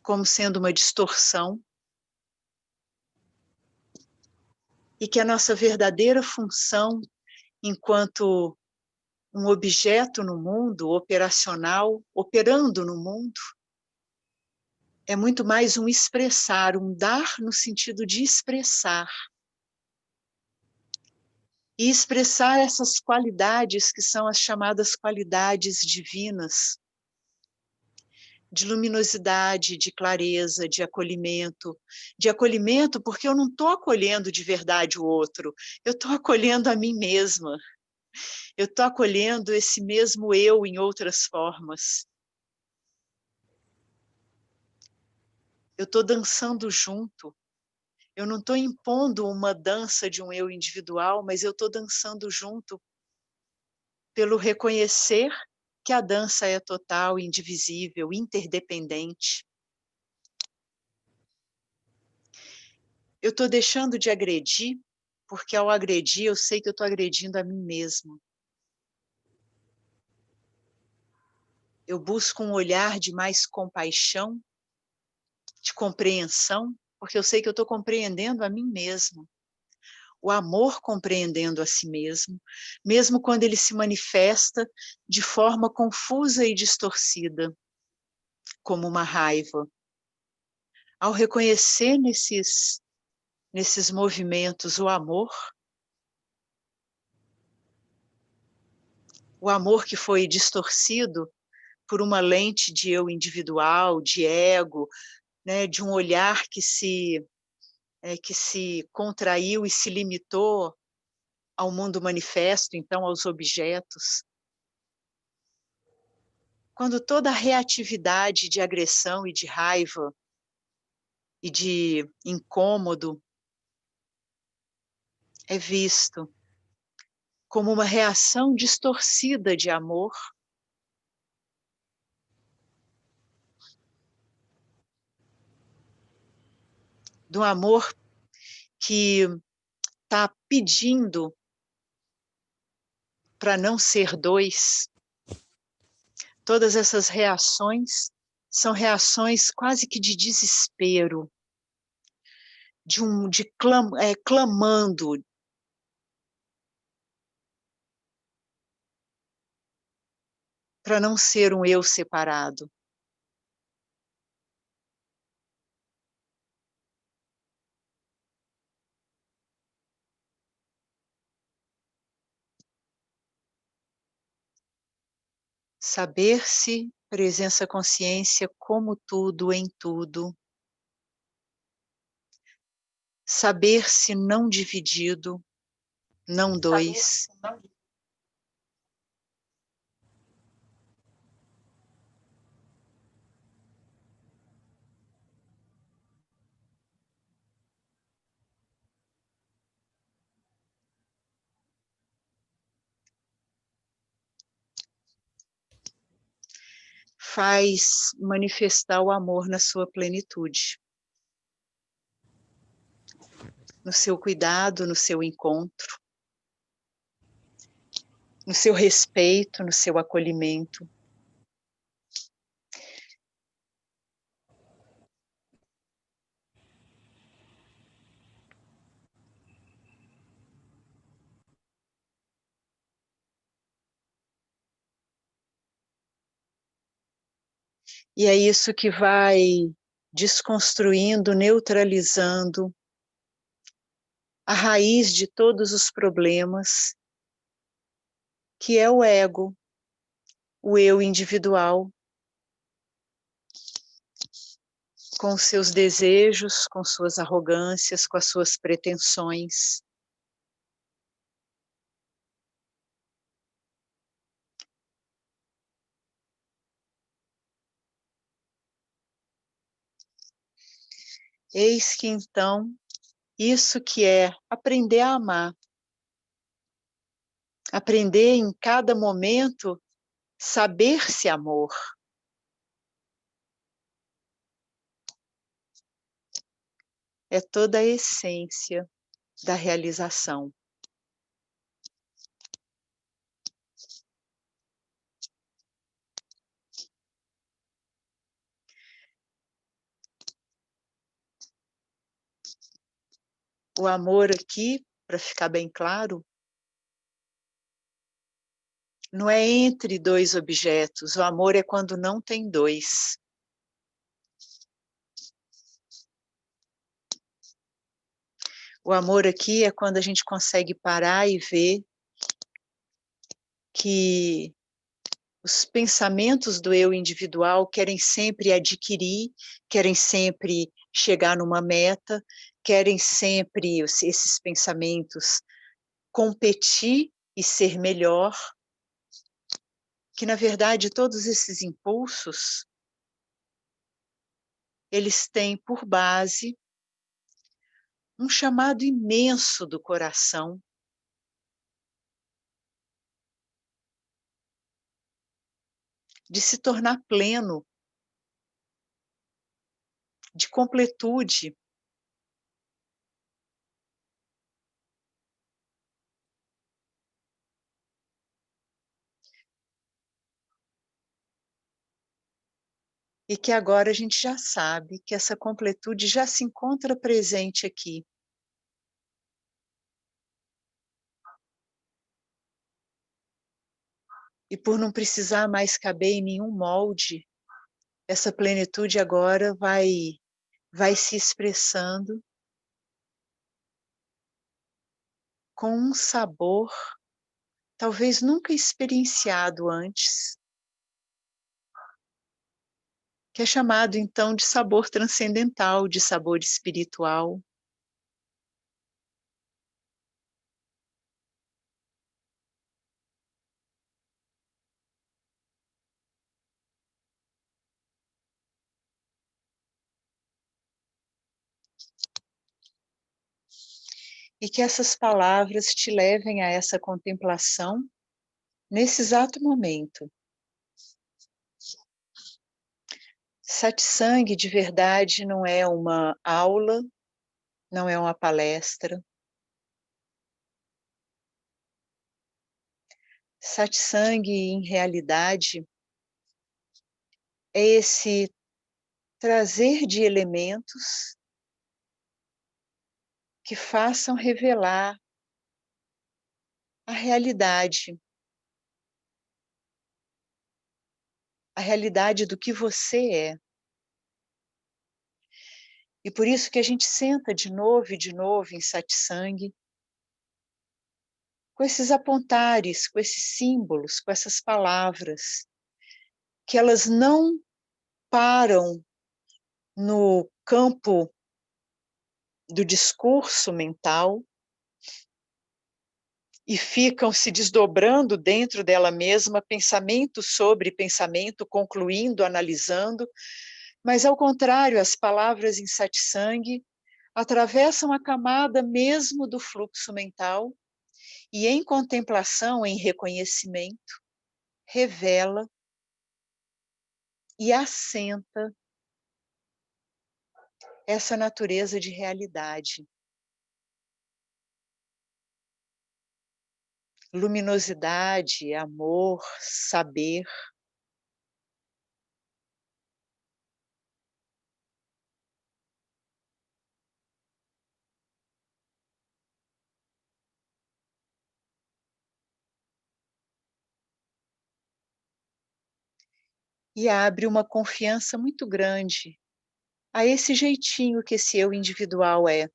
como sendo uma distorção, e que a nossa verdadeira função enquanto um objeto no mundo, operacional, operando no mundo, é muito mais um expressar, um dar no sentido de expressar. E expressar essas qualidades que são as chamadas qualidades divinas, de luminosidade, de clareza, de acolhimento porque eu não estou acolhendo de verdade o outro, eu estou acolhendo a mim mesma, eu estou acolhendo esse mesmo eu em outras formas. Eu estou dançando junto, eu não estou impondo uma dança de um eu individual, mas eu estou dançando junto pelo reconhecer que a dança é total, indivisível, interdependente. Eu estou deixando de agredir, porque ao agredir eu sei que eu estou agredindo a mim mesma. Eu busco um olhar de mais compaixão, de compreensão, porque eu sei que eu estou compreendendo a mim mesma. O amor compreendendo a si mesmo, mesmo quando ele se manifesta de forma confusa e distorcida, como uma raiva. Ao reconhecer nesses movimentos o amor que foi distorcido por uma lente de eu individual, de ego, né, de um olhar que se contraiu e se limitou ao mundo manifesto, então aos objetos. quando toda a reatividade de agressão e de raiva e de incômodo é visto como uma reação distorcida de amor, do amor que está pedindo para não ser dois. Todas essas reações são reações quase que de desespero, clamando para não ser um eu separado. Saber-se, presença consciência como tudo em tudo. Saber-se não dividido, não dois. Faz manifestar o amor na sua plenitude, no seu cuidado, no seu encontro, no seu respeito, no seu acolhimento. E é isso que vai desconstruindo, neutralizando a raiz de todos os problemas, que é o ego, o eu individual, com seus desejos, com suas arrogâncias, com as suas pretensões. Eis que então, isso que é aprender a amar, aprender em cada momento, saber-se amor. É toda a essência da realização. O amor aqui, para ficar bem claro, não é entre dois objetos. O amor é quando não tem dois. O amor aqui é quando a gente consegue parar e ver que os pensamentos do eu individual querem sempre adquirir, querem sempre chegar numa meta, querem sempre esses pensamentos competir e ser melhor, que na verdade todos esses impulsos, eles têm por base um chamado imenso do coração de se tornar pleno, de completude. E que agora a gente já sabe que essa completude já se encontra presente aqui. E por não precisar mais caber em nenhum molde, essa plenitude agora vai se expressando com um sabor talvez nunca experienciado antes, que é chamado então de sabor transcendental, de sabor espiritual. e que essas palavras te levem a essa contemplação nesse exato momento. Satsang de verdade não é uma aula, não é uma palestra. Satsang, em realidade, é esse trazer de elementos que façam revelar a realidade do que você é. E por isso que a gente senta de novo e de novo em satsang, com esses apontares, com esses símbolos, com essas palavras, que elas não param no campo do discurso mental e ficam se desdobrando dentro dela mesma, pensamento sobre pensamento, concluindo, analisando, mas ao contrário, as palavras em satsang atravessam a camada mesmo do fluxo mental e em contemplação, em reconhecimento, revela e assenta essa natureza de realidade. Luminosidade, amor, saber. E abre uma confiança muito grande a esse jeitinho que esse eu individual é.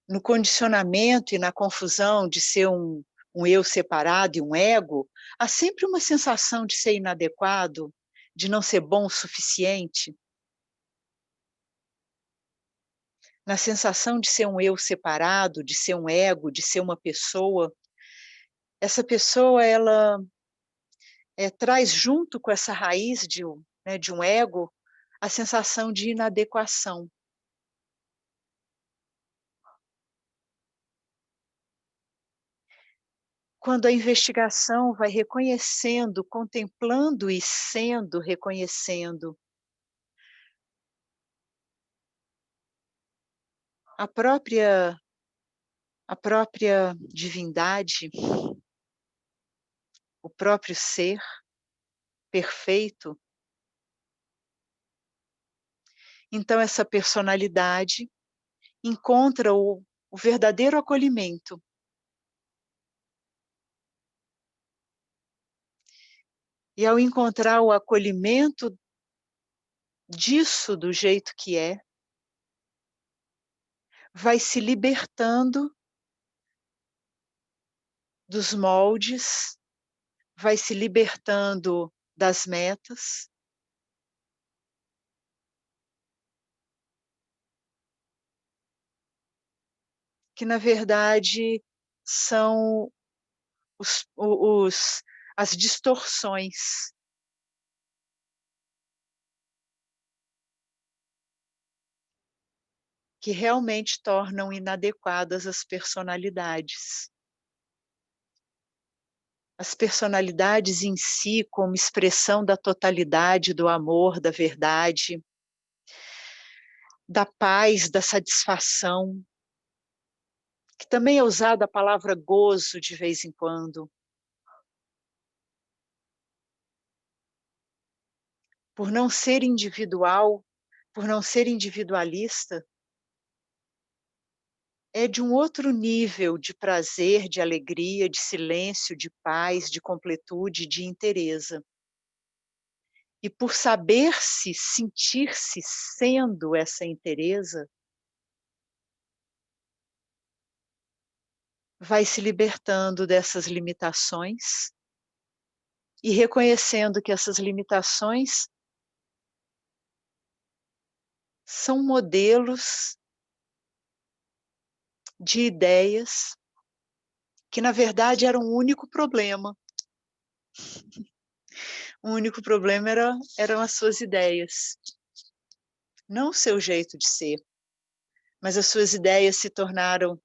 No condicionamento e na confusão de ser um eu separado e um ego, há sempre uma sensação de ser inadequado, de não ser bom o suficiente. Na sensação de ser um eu separado, de ser um ego, de ser uma pessoa, essa pessoa, ela traz junto com essa raiz de um ego, a sensação de inadequação. Quando a investigação vai reconhecendo, contemplando e sendo reconhecendo a própria divindade, o próprio ser perfeito, então essa personalidade encontra o verdadeiro acolhimento. E ao encontrar o acolhimento disso do jeito que é, vai se libertando dos moldes, vai se libertando das metas, que na verdade são as distorções que realmente tornam inadequadas as personalidades. As personalidades em si, como expressão da totalidade, do amor, da verdade, da paz, da satisfação, que também é usada a palavra gozo de vez em quando. Por não ser individual, por não ser individualista, é de um outro nível de prazer, de alegria, de silêncio, de paz, de completude, de inteireza. E por saber-se, sentir-se sendo essa inteireza, vai se libertando dessas limitações e reconhecendo que essas limitações são modelos de ideias que, na verdade, eram um único problema. O único problema eram as suas ideias, não o seu jeito de ser. mas as suas ideias se tornaram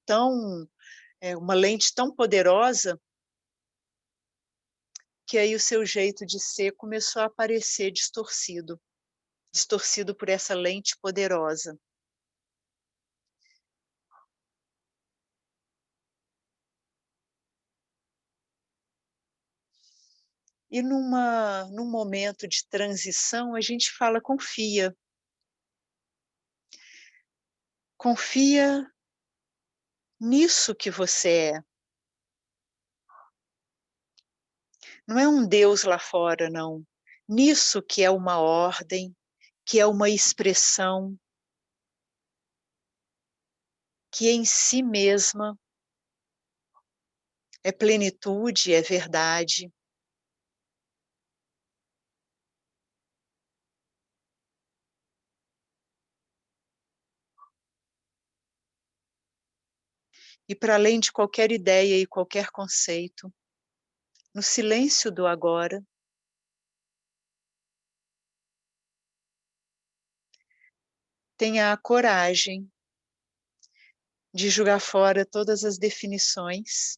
uma lente tão poderosa, que aí o seu jeito de ser começou a aparecer distorcido, distorcido por essa lente poderosa. E num momento de transição, a gente fala confia. Confia nisso que você é. Não é um Deus lá fora, não. Nisso que é uma ordem, que é uma expressão, que em si mesma é plenitude, é verdade. E para além de qualquer ideia e qualquer conceito, no silêncio do agora, tenha a coragem de jogar fora todas as definições,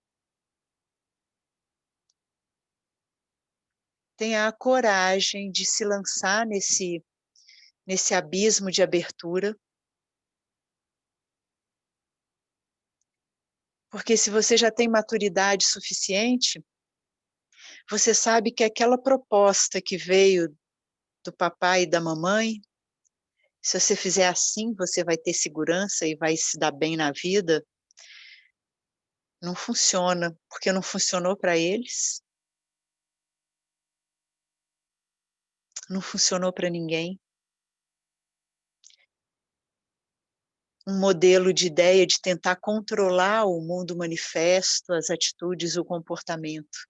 tenha a coragem de se lançar nesse abismo de abertura, porque se você já tem maturidade suficiente, você sabe que aquela proposta que veio do papai e da mamãe, se você fizer assim, você vai ter segurança e vai se dar bem na vida, não funciona, porque não funcionou para eles, não funcionou para ninguém. Um modelo de ideia de tentar controlar o mundo manifesto, as atitudes, o comportamento.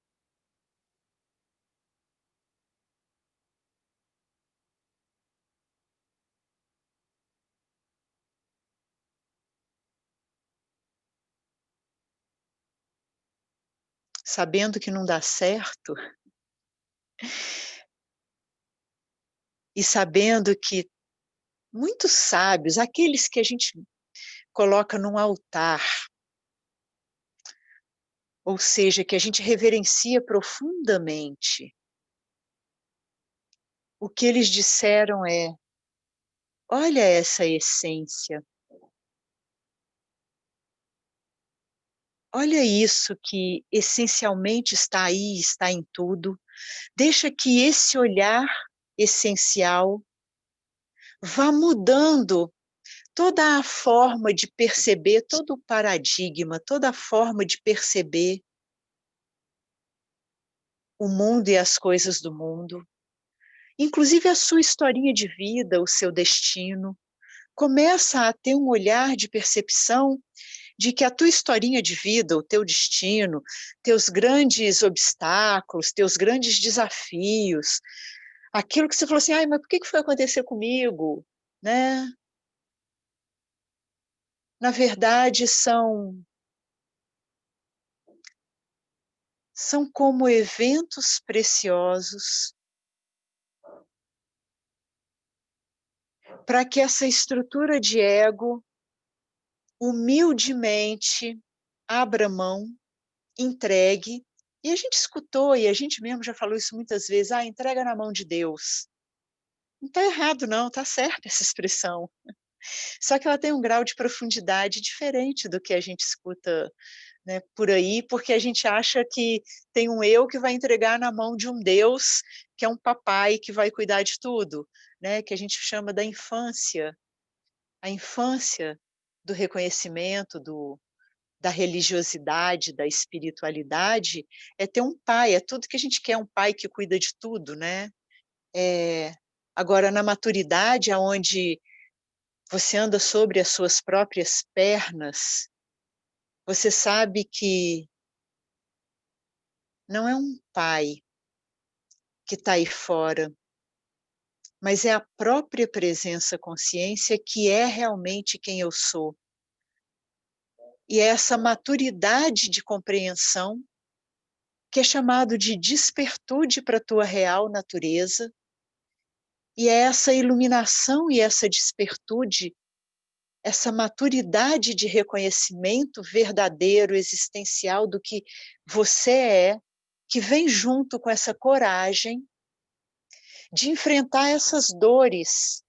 Sabendo que não dá certo, e sabendo que muitos sábios, aqueles que a gente coloca num altar, ou seja, que a gente reverencia profundamente, o que eles disseram é: olha essa essência, olha isso que essencialmente está aí, está em tudo, deixa que esse olhar essencial vá mudando toda a forma de perceber, todo o paradigma, toda a forma de perceber o mundo e as coisas do mundo, inclusive a sua historinha de vida, o seu destino. Começa a ter um olhar de percepção de que a tua historinha de vida, o teu destino, teus grandes obstáculos, teus grandes desafios, aquilo que você falou assim: ai, mas por que foi acontecer comigo? Né? Na verdade, são como eventos preciosos para que essa estrutura de ego humildemente abra mão, entregue. E a gente escutou, e a gente mesmo já falou isso muitas vezes: entrega na mão de Deus. Não está errado não, está certa essa expressão. Só que ela tem um grau de profundidade diferente do que a gente escuta, né, por aí, porque a gente acha que tem um eu que vai entregar na mão de um Deus, que é um papai que vai cuidar de tudo, né, que a gente chama da infância. A infância do reconhecimento, da religiosidade, da espiritualidade, é ter um pai, é tudo que a gente quer, um pai que cuida de tudo, né. Agora na maturidade, aonde você anda sobre as suas próprias pernas, você sabe que não é um pai que está aí fora, mas é a própria presença consciência que é realmente quem eu sou. E é essa maturidade de compreensão que é chamado de despertude para a tua real natureza, e é essa iluminação e essa despertude essa maturidade de reconhecimento verdadeiro, existencial do que você é, que vem junto com essa coragem de enfrentar essas dores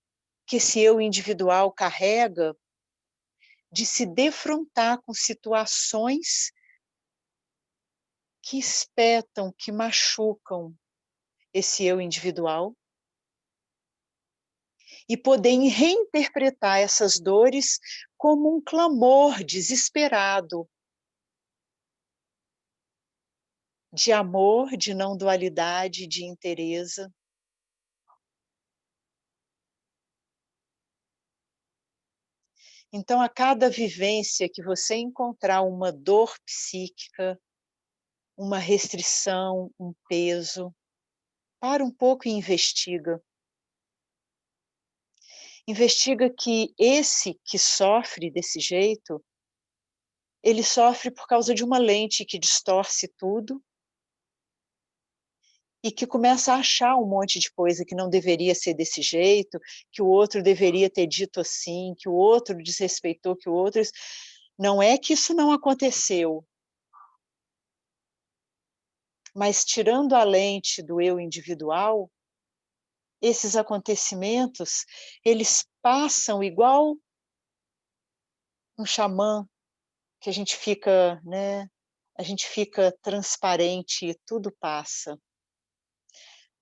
que esse eu individual carrega, de se defrontar com situações que espetam, que machucam esse eu individual, e poder reinterpretar essas dores como um clamor desesperado de amor, de não dualidade, de inteireza. Então, a cada vivência que você encontrar uma dor psíquica, uma restrição, um peso, para um pouco e investiga. Investiga que esse que sofre desse jeito, ele sofre por causa de uma lente que distorce tudo e que começa a achar um monte de coisa que não deveria ser desse jeito, que o outro deveria ter dito assim, que o outro desrespeitou, que o outro... Não é que isso não aconteceu, mas tirando a lente do eu individual, esses acontecimentos, eles passam igual um xamã, que a gente fica, né, a gente fica transparente e tudo passa.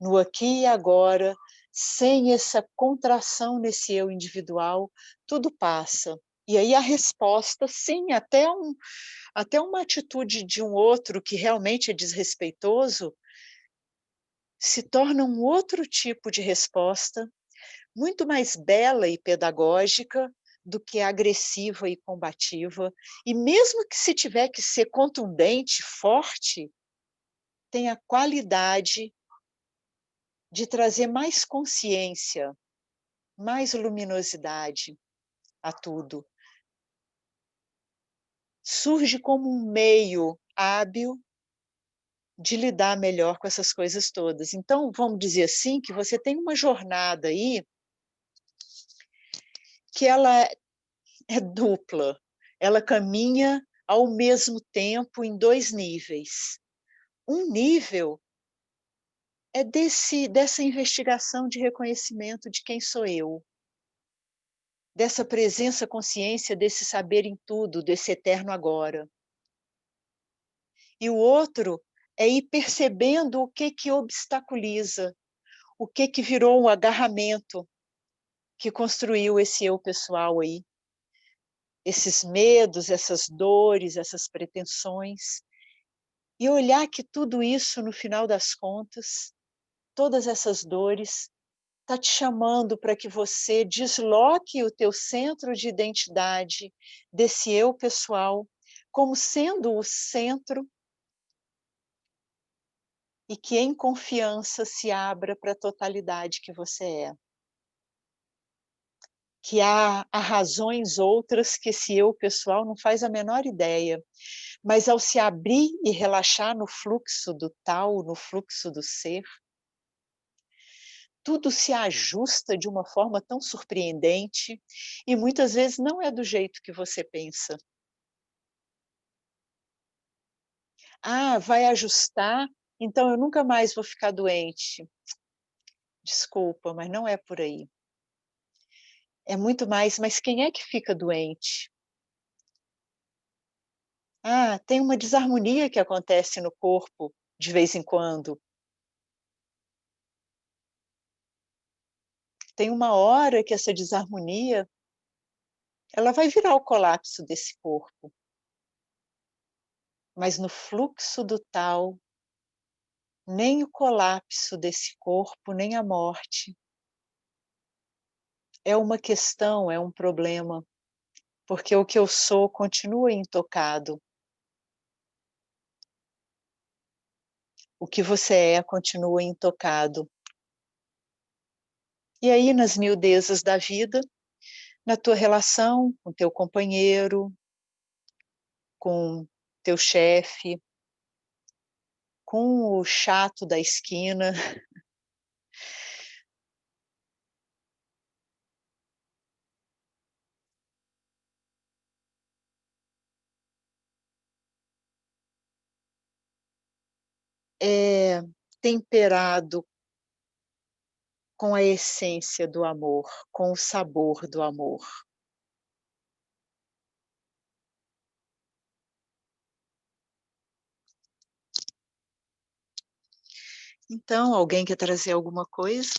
No aqui e agora, sem essa contração nesse eu individual, tudo passa. E aí a resposta, sim, até uma atitude de um outro que realmente é desrespeitoso, se torna um outro tipo de resposta, muito mais bela e pedagógica do que agressiva e combativa. E mesmo que se tiver que ser contundente, forte, tem a qualidade de trazer mais consciência, mais luminosidade a tudo. Surge como um meio hábil de lidar melhor com essas coisas todas. Então, vamos dizer assim, que você tem uma jornada aí que ela é dupla, ela caminha ao mesmo tempo em 2 níveis. Um nível é dessa investigação de reconhecimento de quem sou eu, dessa presença consciência, desse saber em tudo, desse eterno agora. E o outro é ir percebendo o que obstaculiza, o que virou um agarramento que construiu esse eu pessoal aí, esses medos, essas dores, essas pretensões, e olhar que tudo isso, no final das contas, todas essas dores, está te chamando para que você desloque o teu centro de identidade desse eu pessoal como sendo o centro e que em confiança se abra para a totalidade que você é. Que há razões outras que esse eu pessoal não faz a menor ideia, mas ao se abrir e relaxar no fluxo do tal, no fluxo do ser, tudo se ajusta de uma forma tão surpreendente e muitas vezes não é do jeito que você pensa. Ah, vai ajustar, então eu nunca mais vou ficar doente. Desculpa, mas não é por aí. É muito mais, mas quem é que fica doente? Ah, tem uma desarmonia que acontece no corpo de vez em quando. Tem uma hora que essa desarmonia, ela vai virar o colapso desse corpo. Mas no fluxo do tal, nem o colapso desse corpo, nem a morte. É uma questão, é um problema, porque o que eu sou continua intocado. O que você é continua intocado. E aí, nas miudezas da vida, na tua relação com teu companheiro, com teu chefe, com o chato da esquina, é temperado com a essência do amor, com o sabor do amor. Então, alguém quer trazer alguma coisa?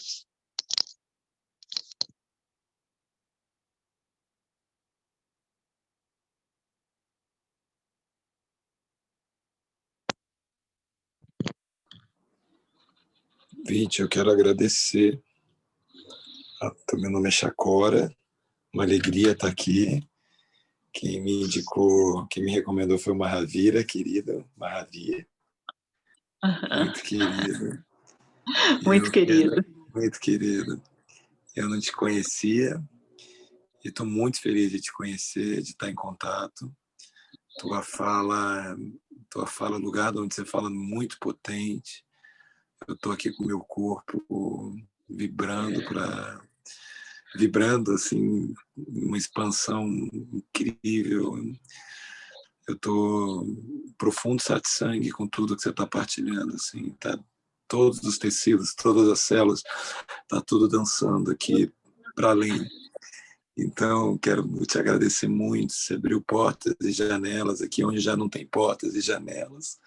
Vinte, eu quero agradecer. Meu nome é Chacora, uma alegria estar aqui. Quem me indicou, quem me recomendou foi o Mahavira, querido Mahavira, muito querido. Muito querido. Muito querido. Eu não te conhecia e estou muito feliz de te conhecer, de estar em contato. Tua fala, lugar onde você fala muito potente. Eu estou aqui com o meu corpo vibrando assim, uma expansão incrível. Eu estou profundo satsang com tudo que você está partilhando, assim, tá? Todos os tecidos, todas as células, tá tudo dançando aqui para além. Então, quero te agradecer muito. Você abriu portas e janelas aqui onde já não tem portas e janelas.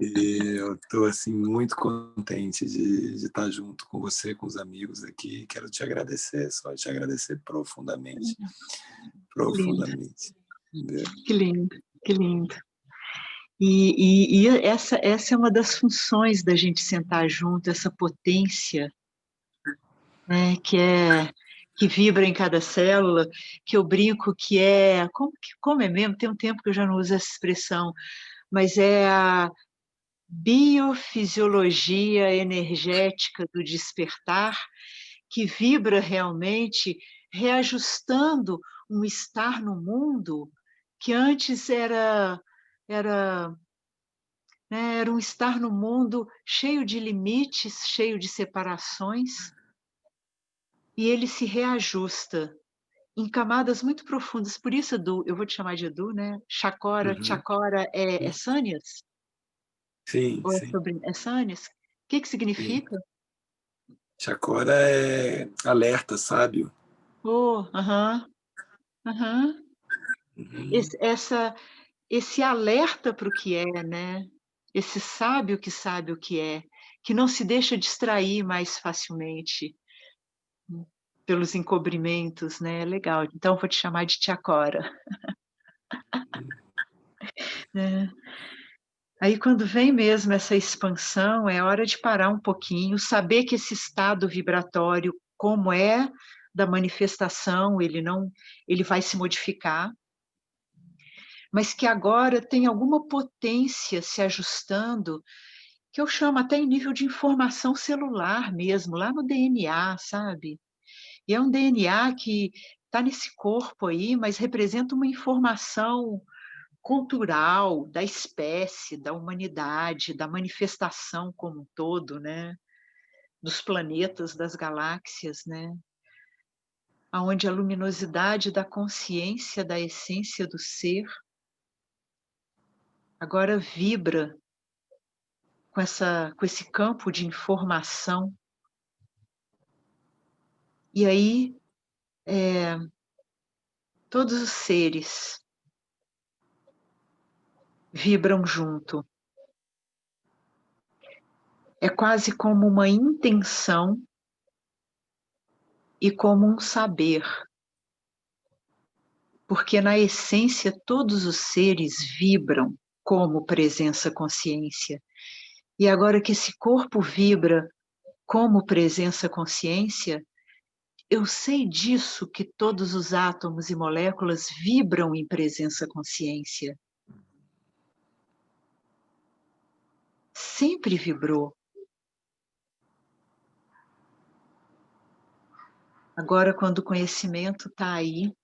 E eu estou assim, muito contente de estar junto com você, com os amigos aqui. Quero te agradecer, só te agradecer profundamente. Profundamente. Que lindo, que lindo. E essa é uma das funções da gente sentar junto, essa potência, né, que vibra em cada célula, que eu brinco que é, como é mesmo? Tem um tempo que eu já não uso essa expressão, mas é a biofisiologia energética do despertar, que vibra realmente, reajustando um estar no mundo que antes era, né, era um estar no mundo cheio de limites, cheio de separações, e ele se reajusta em camadas muito profundas. Por isso, Edu, eu vou te chamar de Edu, né? Chakora, Uhum. Chakora é Sânias? Sim, Ou é sim. sobre é Sânias? O que Sim. significa? Chakora é alerta, sábio. Oh, aham, aham. Uhum. Esse alerta para o que é, né? Esse sábio que sabe o que não se deixa distrair mais facilmente pelos encobrimentos, né? Legal. Então vou te chamar de Chakora. Né? Aí quando vem mesmo essa expansão, é hora de parar um pouquinho, saber que esse estado vibratório, como é da manifestação, ele vai se modificar, mas que agora tem alguma potência se ajustando, que eu chamo até em nível de informação celular mesmo, lá no DNA, sabe? E é um DNA que está nesse corpo aí, mas representa uma informação cultural da espécie, da humanidade, da manifestação como um todo, né? Dos planetas, das galáxias, né? Aonde a luminosidade da consciência, da essência do ser, agora vibra com esse campo de informação. E aí, todos os seres vibram junto. É quase como uma intenção e como um saber. Porque na essência todos os seres vibram como presença consciência. E agora que esse corpo vibra como presença consciência, eu sei disso que todos os átomos e moléculas vibram em presença consciência. Sempre vibrou. Agora, quando o conhecimento está aí,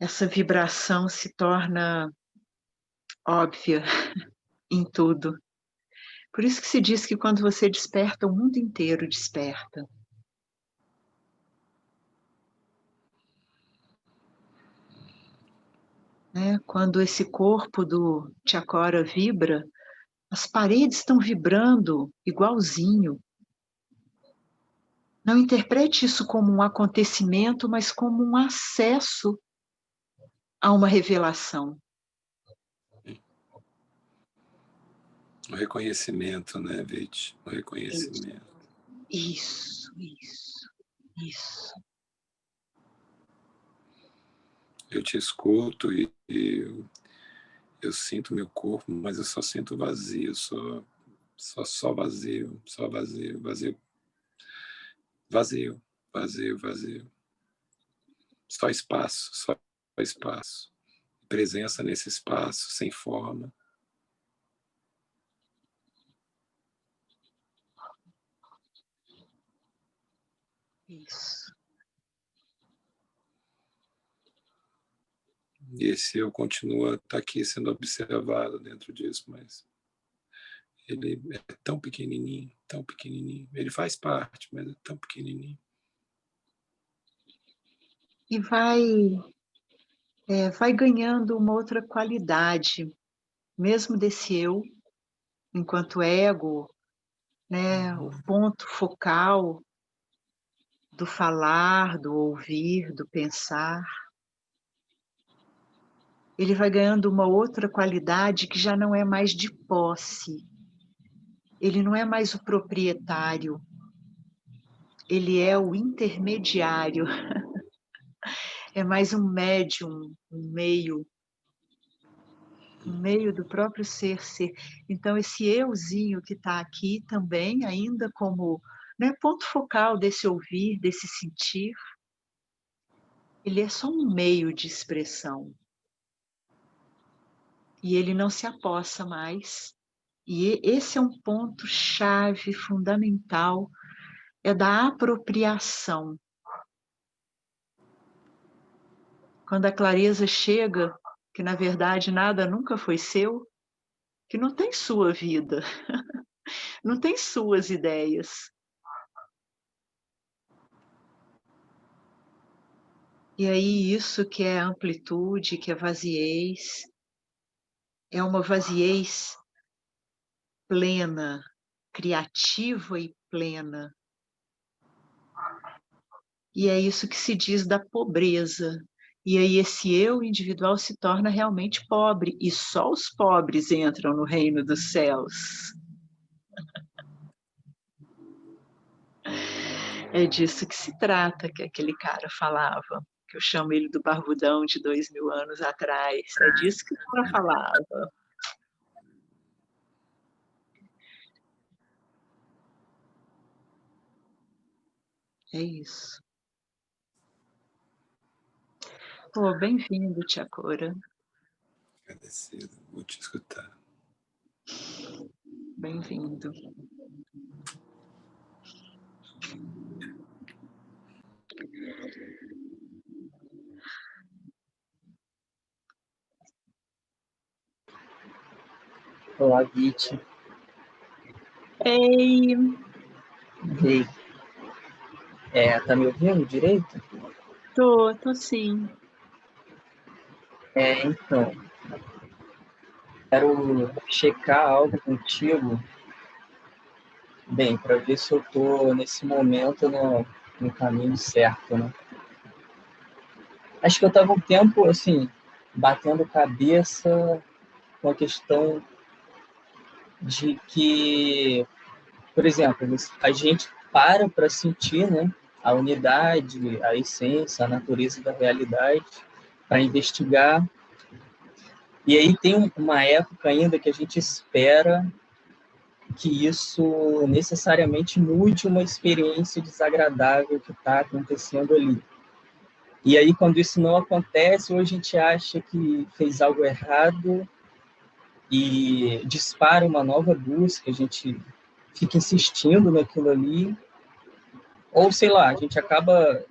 essa vibração se torna óbvia em tudo. Por isso que se diz que quando você desperta, o mundo inteiro desperta. né? Quando esse corpo do Chakora vibra, as paredes estão vibrando igualzinho. Não interprete isso como um acontecimento, mas como um acesso a uma revelação. O reconhecimento, né, Vit? O reconhecimento. Isso. Eu te escuto e eu sinto meu corpo, mas eu só sinto vazio, só vazio, vazio. Só espaço. Presença nesse espaço, sem forma. Isso. E esse eu continua tá aqui sendo observado dentro disso, mas ele é tão pequenininho. Ele faz parte, mas é tão pequenininho. E vai ganhando uma outra qualidade, mesmo desse eu, enquanto ego, né, o ponto focal do falar, do ouvir, do pensar. Ele vai ganhando uma outra qualidade que já não é mais de posse. Ele não é mais o proprietário. Ele é o intermediário. É mais um médium, um meio do próprio ser. Então, esse euzinho que está aqui também, ainda como, né, ponto focal desse ouvir, desse sentir, ele é só um meio de expressão. E ele não se apossa mais. E esse é um ponto-chave fundamental, é da apropriação. Quando a clareza chega, que na verdade nada nunca foi seu, que não tem sua vida, não tem suas ideias. E aí isso que é amplitude, que é vaziez, é uma vaziez plena, criativa e plena. E é isso que se diz da pobreza. E aí esse eu individual se torna realmente pobre, e só os pobres entram no reino dos céus. É disso que se trata, que aquele cara falava, que eu chamo ele do barbudão de 2000 anos atrás. É disso que o cara falava. É isso. Pô, bem-vindo, Tia Cora. Agradecido, vou te escutar. Bem-vindo. Olá, Vit. Ei! Ei. Tá me ouvindo direito? Tô sim. Então, quero checar algo contigo, bem, para ver se eu tô nesse momento no caminho certo, né? Acho que eu estava um tempo, assim, batendo cabeça com a questão de que, por exemplo, a gente para sentir, né, a unidade, a essência, a natureza da realidade, para investigar. E aí tem uma época ainda que a gente espera que isso necessariamente mude uma experiência desagradável que está acontecendo ali. E aí, quando isso não acontece, ou a gente acha que fez algo errado e dispara uma nova busca, a gente fica insistindo naquilo ali, ou, sei lá, a gente acaba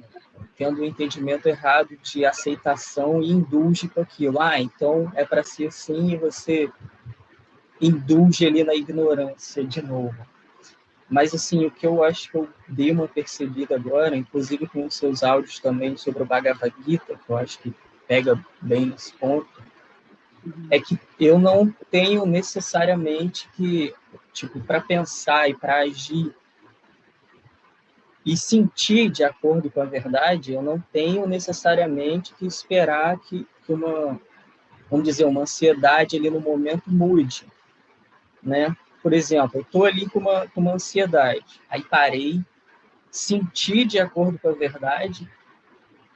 tendo um entendimento errado de aceitação e indulge com aquilo. Então é para ser assim e você indulge ali na ignorância de novo. Mas, assim, o que eu acho que eu dei uma percebida agora, inclusive com os seus áudios também sobre o Bhagavad Gita, que eu acho que pega bem nesse ponto, é que eu não tenho necessariamente que, tipo, para pensar e para agir e sentir de acordo com a verdade, eu não tenho necessariamente que esperar que uma, vamos dizer, uma ansiedade ali no momento mude, né? Por exemplo, eu estou ali com uma ansiedade, aí parei, senti de acordo com a verdade,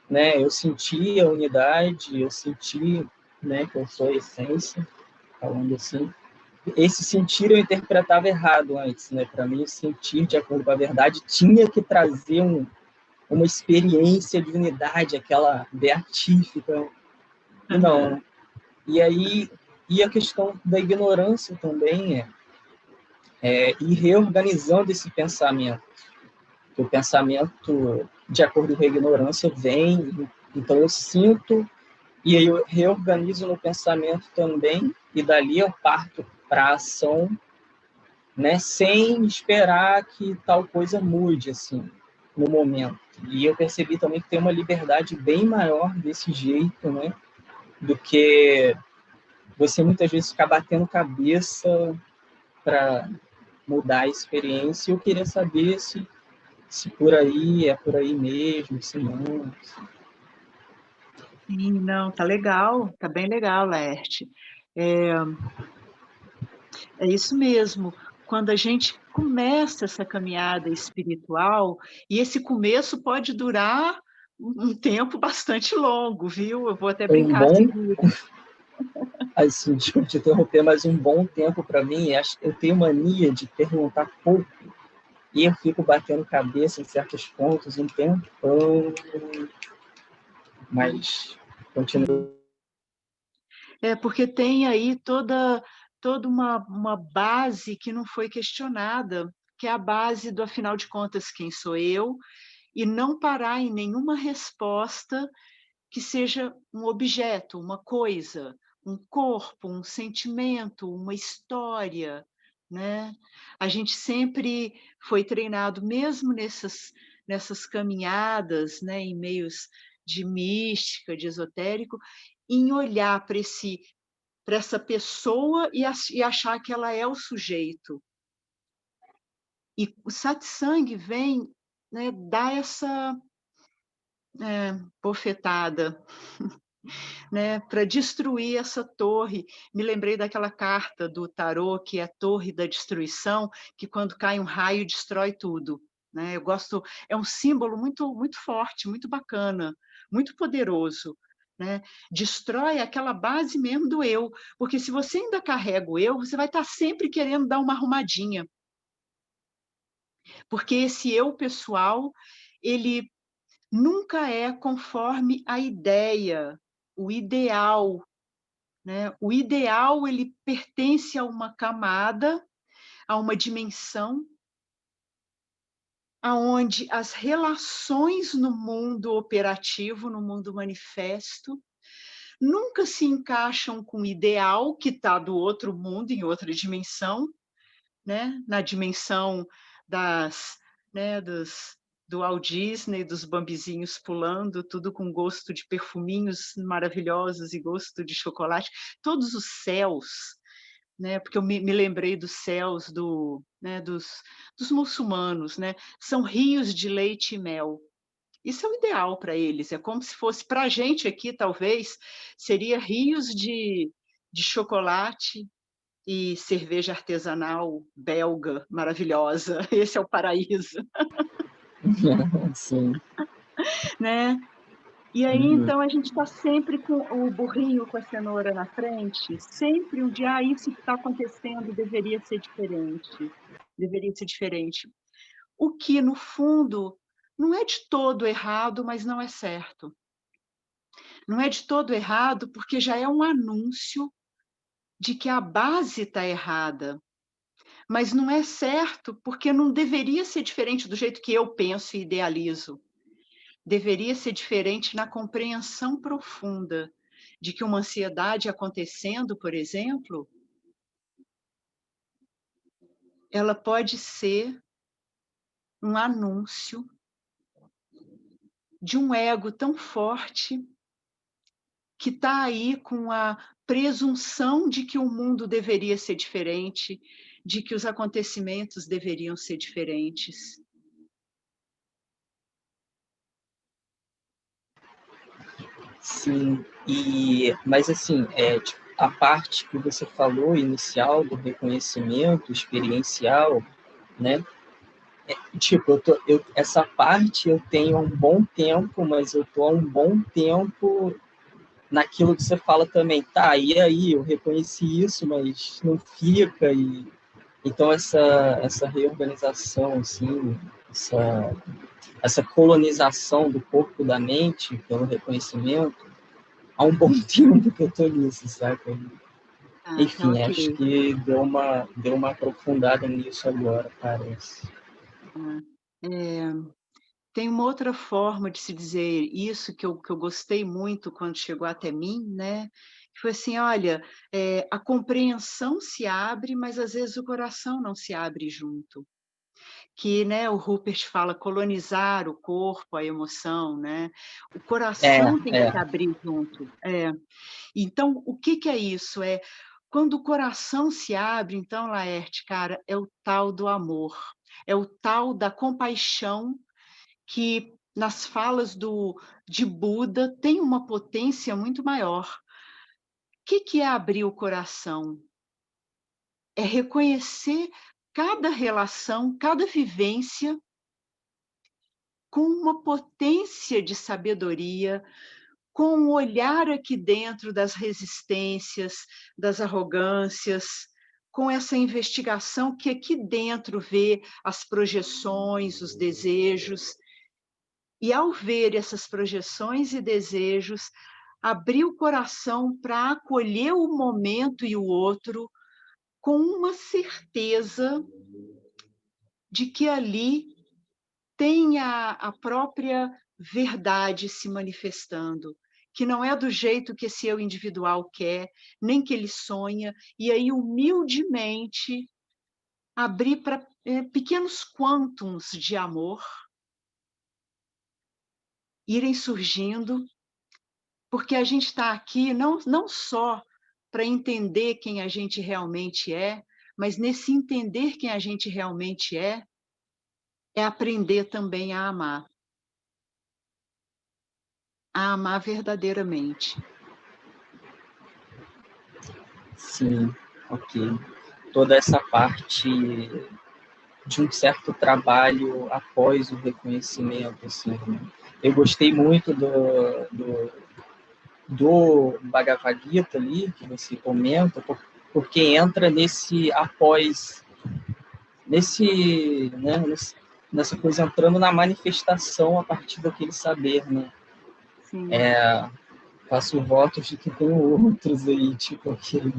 né? Eu senti a unidade, eu senti, né, que eu sou a essência, falando assim. Esse sentir eu interpretava errado antes, né? Para mim, sentir de acordo com a verdade tinha que trazer uma experiência de unidade, aquela beatífica. E não. E aí, e a questão da ignorância também é ir reorganizando esse pensamento. O pensamento, de acordo com a ignorância, vem, então eu sinto, e aí eu reorganizo no pensamento também, e dali eu parto para a ação, né, sem esperar que tal coisa mude, assim, no momento. E eu percebi também que tem uma liberdade bem maior desse jeito, né, do que você muitas vezes ficar batendo cabeça para mudar a experiência. E eu queria saber se por aí é por aí mesmo, se não. Sim, não, tá legal, tá bem legal, Laerte. É, é isso mesmo. Quando a gente começa essa caminhada espiritual, e esse começo pode durar um tempo bastante longo, viu? Eu vou até Um brincar bom, assim, assim, desculpa te interromper, mas um bom tempo para mim, eu tenho mania de perguntar pouco, e eu fico batendo cabeça em certos pontos um tempão, mas sim. continua. É porque tem aí toda uma base que não foi questionada, que é a base do afinal de contas, quem sou eu? E não parar em nenhuma resposta que seja um objeto, uma coisa, um corpo, um sentimento, uma história, né. A gente sempre foi treinado, mesmo nessas caminhadas, né, em meios de mística, de esotérico, em olhar para essa pessoa e achar que ela é o sujeito. E o satsang vem, né, dar essa, bofetada, né, para destruir essa torre. Me lembrei daquela carta do tarô que é a torre da destruição, que quando cai um raio destrói tudo, né. Eu gosto, é um símbolo muito forte, muito bacana, muito poderoso, né. Destrói aquela base mesmo do eu, porque se você ainda carrega o eu, você vai estar sempre querendo dar uma arrumadinha, porque esse eu pessoal, ele nunca é conforme a ideia, o ideal, né. O ideal, ele pertence a uma camada, a uma dimensão, aonde as relações no mundo operativo, no mundo manifesto, nunca se encaixam com o ideal que está do outro mundo, em outra dimensão, né, na dimensão das, né, do Walt Disney, dos bambizinhos pulando, tudo com gosto de perfuminhos maravilhosos e gosto de chocolate, todos os céus, né, porque eu me lembrei dos céus né, dos muçulmanos, né, são rios de leite e mel. Isso é o ideal para eles, é como se fosse para a gente aqui, talvez, seria rios de chocolate e cerveja artesanal belga maravilhosa. Esse é o paraíso, Sim. né. E aí, Uhum. então, a gente está sempre com o burrinho com a cenoura na frente, sempre um dia: "Ah, isso que está acontecendo deveria ser diferente". O que, no fundo, não é de todo errado, mas não é certo. Não é de todo errado, porque já é um anúncio de que a base está errada. Mas não é certo, porque não deveria ser diferente do jeito que eu penso e idealizo. Deveria ser diferente na compreensão profunda de que uma ansiedade acontecendo, por exemplo, ela pode ser um anúncio de um ego tão forte que está aí com a presunção de que o mundo deveria ser diferente, de que os acontecimentos deveriam ser diferentes. Sim, mas assim, tipo, a parte que você falou inicial do reconhecimento experiencial, né? Tipo, essa parte eu tenho há um bom tempo, mas eu tô há um bom tempo naquilo que você fala também, tá, e aí, eu reconheci isso, mas não fica, então essa reorganização, assim, essa colonização do corpo da mente pelo reconhecimento, há um bom tempo que eu tô nisso, saca? Tá Enfim, acho ok. que deu uma aprofundada nisso agora, parece. É, tem uma outra forma de se dizer isso que eu gostei muito quando chegou até mim, né? Que foi assim, olha, a compreensão se abre, mas às vezes o coração não se abre junto. Que, né, o Rupert fala colonizar o corpo, a emoção, né? O É, coração tem que é, se abrir junto. Então, o que que é isso? Quando o coração se abre, então, Laerte, cara, é o tal do amor, é o tal da compaixão que nas falas de Buda tem uma potência muito maior. O que que é abrir o coração? É reconhecer cada relação, cada vivência com uma potência de sabedoria, com um olhar aqui dentro das resistências, das arrogâncias, com essa investigação que aqui dentro vê as projeções, os desejos, e ao ver essas projeções e desejos, abrir o coração para acolher o momento e o outro com uma certeza de que ali tem a própria verdade se manifestando, que não é do jeito que esse eu individual quer, nem que ele sonha, e aí humildemente abrir para pequenos quantums de amor irem surgindo, porque a gente está aqui não só para entender quem a gente realmente é, mas nesse entender quem a gente realmente é aprender também a amar verdadeiramente. sim, ok. Toda essa parte de um certo trabalho após o reconhecimento, assim, né? Eu gostei muito do Bhagavad Gita ali, que você comenta, porque entra nesse após, né, nessa coisa entrando na manifestação a partir daquele saber, né? Sim. Faço votos de que tem outros aí, tipo aquele.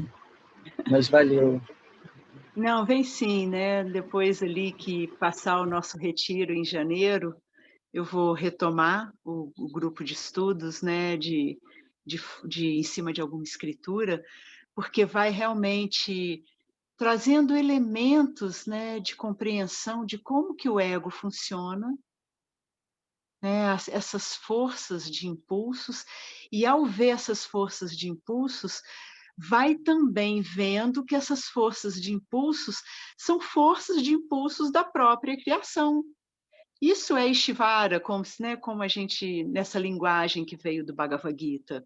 Mas valeu. Não, vem sim, né, depois ali que passar o nosso retiro em janeiro, eu vou retomar o grupo de estudos, né, em cima de alguma escritura, porque vai realmente trazendo elementos, né, de compreensão de como que o ego funciona, né, essas forças de impulsos, e ao ver essas forças de impulsos, vai também vendo que essas forças de impulsos são forças de impulsos da própria criação. Isso é Ishvara, como a gente, nessa linguagem que veio do Bhagavad Gita.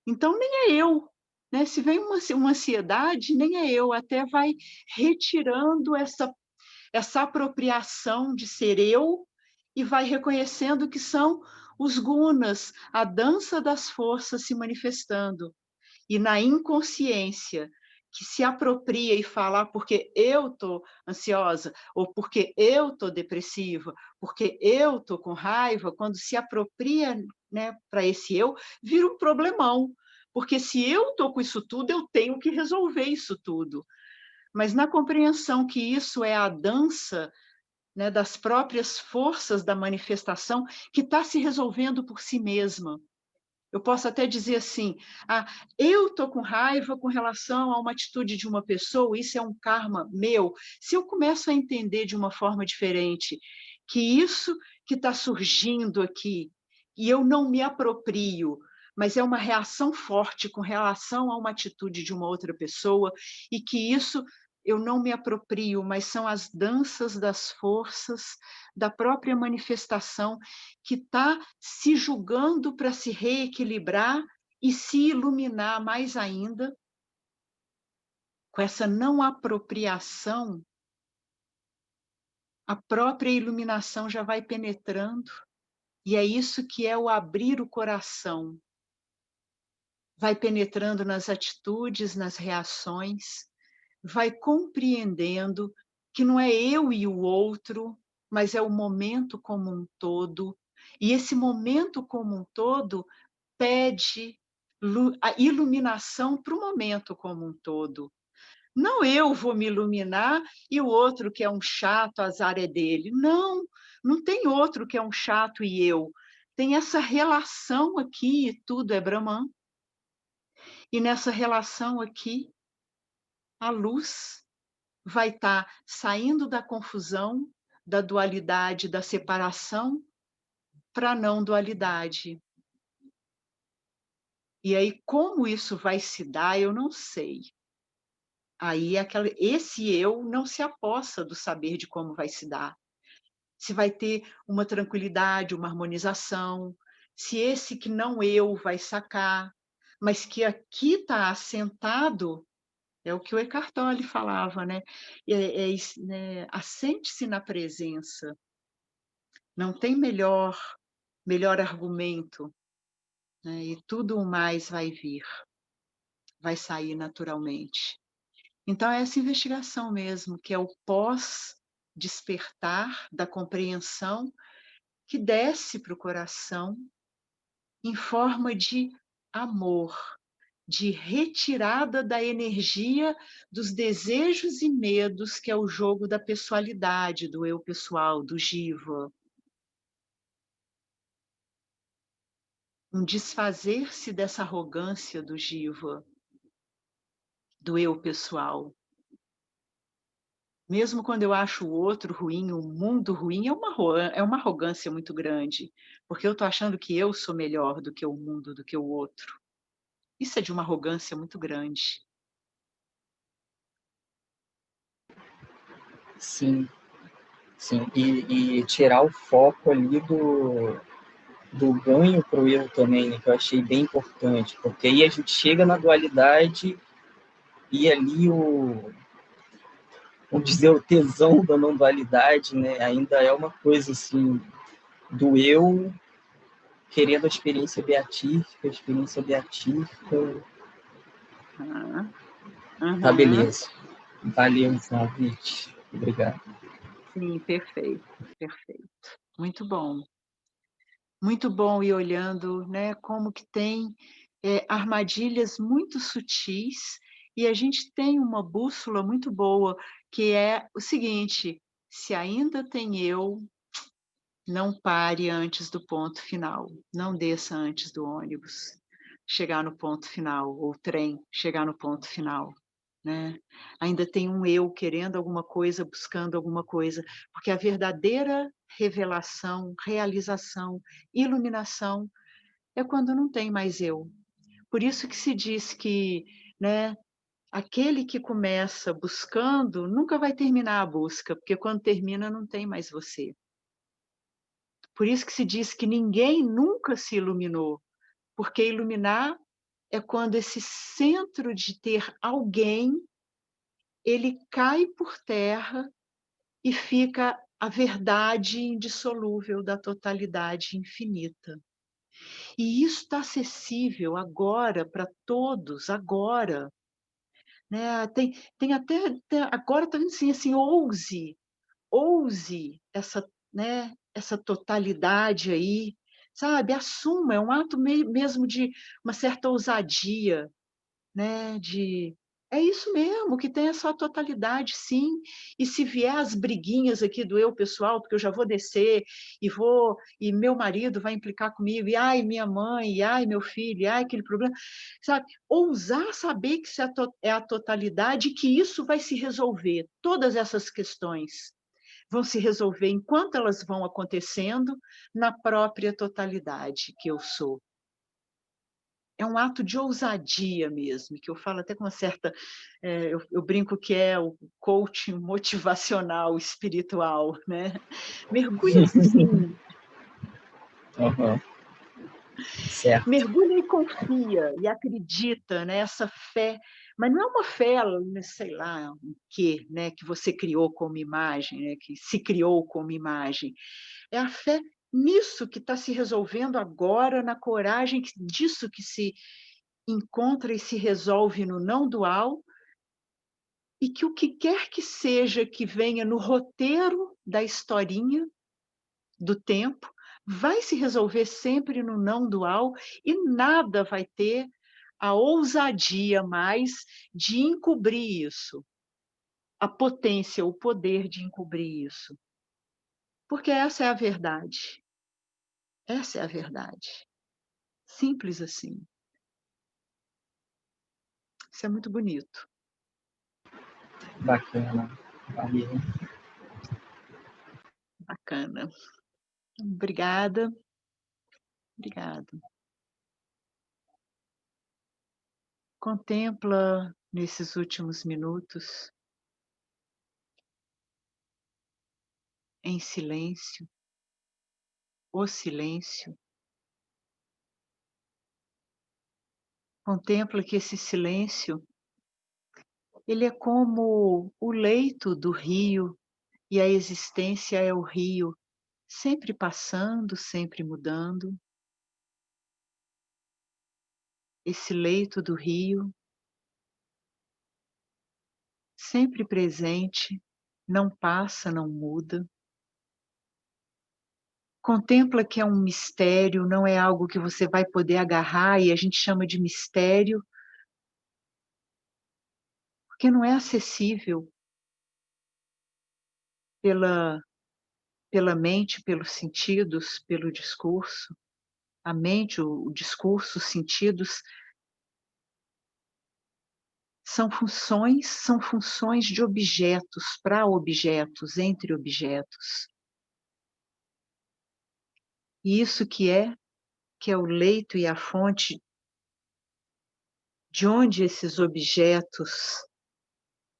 Então, nem é eu. Né? Se vem uma ansiedade, nem é eu. Até vai retirando essa apropriação de ser eu e vai reconhecendo que são os gunas, a dança das forças se manifestando. E na inconsciência, que se apropria e fala porque eu estou ansiosa, ou porque eu estou depressiva, porque eu estou com raiva, quando se apropria, né, para esse eu, vira um problemão. Porque se eu estou com isso tudo, eu tenho que resolver isso tudo. Mas na compreensão que isso é a dança, né, das próprias forças da manifestação que está se resolvendo por si mesma. Eu posso até dizer assim, eu estou com raiva com relação a uma atitude de uma pessoa, isso é um karma meu. Se eu começo a entender de uma forma diferente que isso que está surgindo aqui, e eu não me aproprio, mas é uma reação forte com relação a uma atitude de uma outra pessoa, e que isso eu não me aproprio, mas são as danças das forças da própria manifestação que está se julgando para se reequilibrar e se iluminar mais ainda. Com essa não apropriação, a própria iluminação já vai penetrando, e é isso que é o abrir o coração. Vai penetrando nas atitudes, nas reações, vai compreendendo que não é eu e o outro, mas é o momento como um todo, e esse momento como um todo pede a iluminação para o momento como um todo. Não eu vou me iluminar e o outro que é um chato, azar é dele. Não, não tem outro que é um chato e eu. Tem essa relação aqui e tudo é Brahman. E nessa relação aqui, a luz vai estar saindo da confusão, da dualidade, da separação, para a não dualidade. E aí, como isso vai se dar, eu não sei. Aí, esse eu não se apossa do saber de como vai se dar. Se vai ter uma tranquilidade, uma harmonização, se esse que não eu vai sacar, mas que aqui está assentado. É o que o Eckhart Tolle falava, né? Né? Assente-se na presença. Não tem melhor argumento, né? E tudo o mais vai vir, vai sair naturalmente. Então, é essa investigação mesmo, que é o pós-despertar da compreensão que desce para o coração em forma de amor, de retirada da energia dos desejos e medos, que é o jogo da pessoalidade, do eu pessoal, do jiva. Um desfazer-se dessa arrogância do jiva, do eu pessoal. Mesmo quando eu acho o outro ruim, o mundo ruim, é uma arrogância muito grande, porque eu estou achando que eu sou melhor do que o mundo, do que o outro. Isso é de uma arrogância muito grande. Sim, sim. E tirar o foco ali do ganho para o erro também, né, que eu achei bem importante, porque aí a gente chega na dualidade e ali vamos dizer, o tesão da não dualidade, né, ainda é uma coisa assim, do eu querendo a experiência beatífica, Uhum. Tá, Uhum. beleza. Valeu, então, Vite. Obrigado. Sim, perfeito, perfeito. Muito bom. Muito bom ir olhando, né, como que tem armadilhas muito sutis, e a gente tem uma bússola muito boa, que é o seguinte: se ainda tem eu, não pare antes do ponto final, não desça antes do ônibus chegar no ponto final, ou trem chegar no ponto final. Né? Ainda tem um eu querendo alguma coisa, buscando alguma coisa, porque a verdadeira revelação, realização, iluminação é quando não tem mais eu. Por isso que se diz que, né, aquele que começa buscando nunca vai terminar a busca, porque quando termina não tem mais você. Por isso que se diz que ninguém nunca se iluminou, porque iluminar é quando esse centro de ter alguém, ele cai por terra e fica a verdade indissolúvel da totalidade infinita. E isso está acessível agora para todos, agora. Né? Tem até, agora está assim, ouse essa, né, essa totalidade aí, sabe? Assuma, é um ato mesmo de uma certa ousadia, né, é isso mesmo, que tem essa totalidade, sim. E se vier as briguinhas aqui do eu pessoal, porque eu já vou descer e meu marido vai implicar comigo, e ai, minha mãe, e ai, meu filho, e ai, aquele problema, sabe? Ousar saber que isso é a totalidade e que isso vai se resolver. Todas essas questões vão se resolver enquanto elas vão acontecendo na própria totalidade que eu sou. é um ato de ousadia mesmo, que eu falo até com uma certa... eu brinco que é o coaching motivacional espiritual, né? Mergulha sim, Uhum. Certo. mergulha e confia, e acredita nessa fé, mas não é uma fé, sei lá, o quê, né, que você criou como imagem, né, que se criou como imagem. É a fé nisso que está se resolvendo agora, na coragem disso que se encontra e se resolve no não dual, e que o que quer que seja que venha no roteiro da historinha do tempo, vai se resolver sempre no não dual, e nada vai ter a ousadia mais de encobrir isso, a potência, o poder de encobrir isso. Porque essa é a verdade. Essa é a verdade. Simples assim. Isso é muito bonito. Bacana. Valeu. Bacana. Obrigada. Obrigada. Contempla nesses últimos minutos, em silêncio, o silêncio. Contempla que esse silêncio, ele é como o leito do rio, e a existência é o rio, sempre passando, sempre mudando. Esse leito do rio, sempre presente, não passa, não muda. Contempla que é um mistério, não é algo que você vai poder agarrar, e a gente chama de mistério, porque não é acessível pela mente, pelos sentidos, pelo discurso. A mente, o discurso, os sentidos são funções de objetos, para objetos, entre objetos. E isso que é o leito e a fonte de onde esses objetos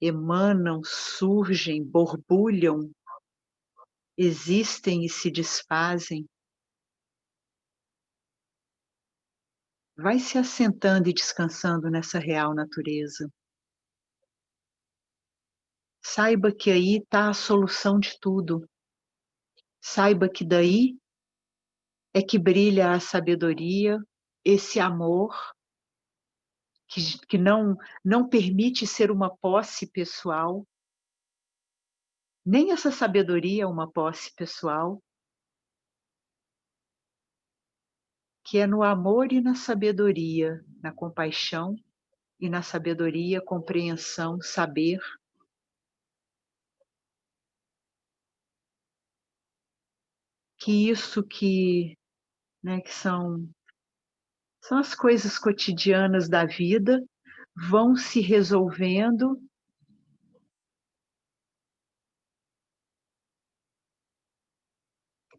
emanam, surgem, borbulham, existem e se desfazem. Vai se assentando e descansando nessa real natureza. Saiba que aí está a solução de tudo. Saiba que daí é que brilha a sabedoria, esse amor que não permite ser uma posse pessoal, nem essa sabedoria é uma posse pessoal, que é no amor e na sabedoria, na compaixão e na sabedoria, compreensão, saber, que isso né, que são as coisas cotidianas da vida, vão se resolvendo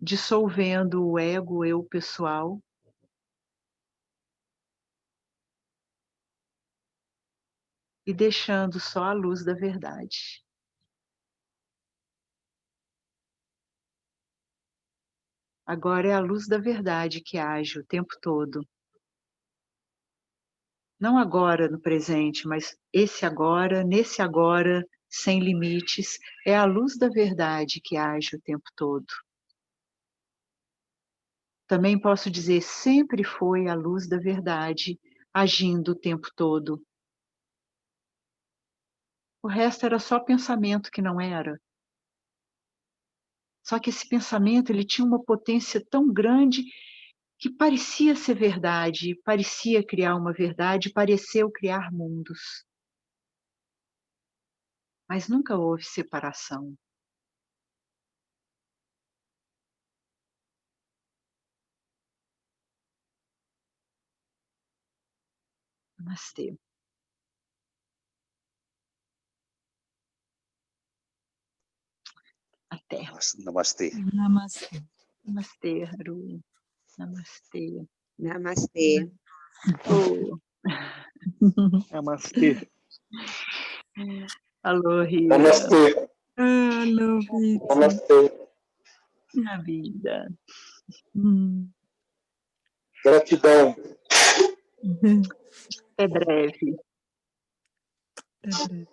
dissolvendo o ego, o eu pessoal, e deixando só a luz da verdade. Agora é a luz da verdade que age o tempo todo. Não agora no presente, mas esse agora, nesse agora, sem limites, é a luz da verdade que age o tempo todo. Também posso dizer, sempre foi a luz da verdade agindo o tempo todo. O resto era só pensamento que não era. Só que esse pensamento, ele tinha uma potência tão grande que parecia ser verdade, parecia criar uma verdade, pareceu criar mundos. Mas nunca houve separação. Namastê. Até. Namastê. Namastê. Namastê, Haru. Namastê. Namastê. Oh, Namastê. alô, Rita. Namastê. Alô, Vitor. Namastê. A vida. Gratidão. É breve. Até breve.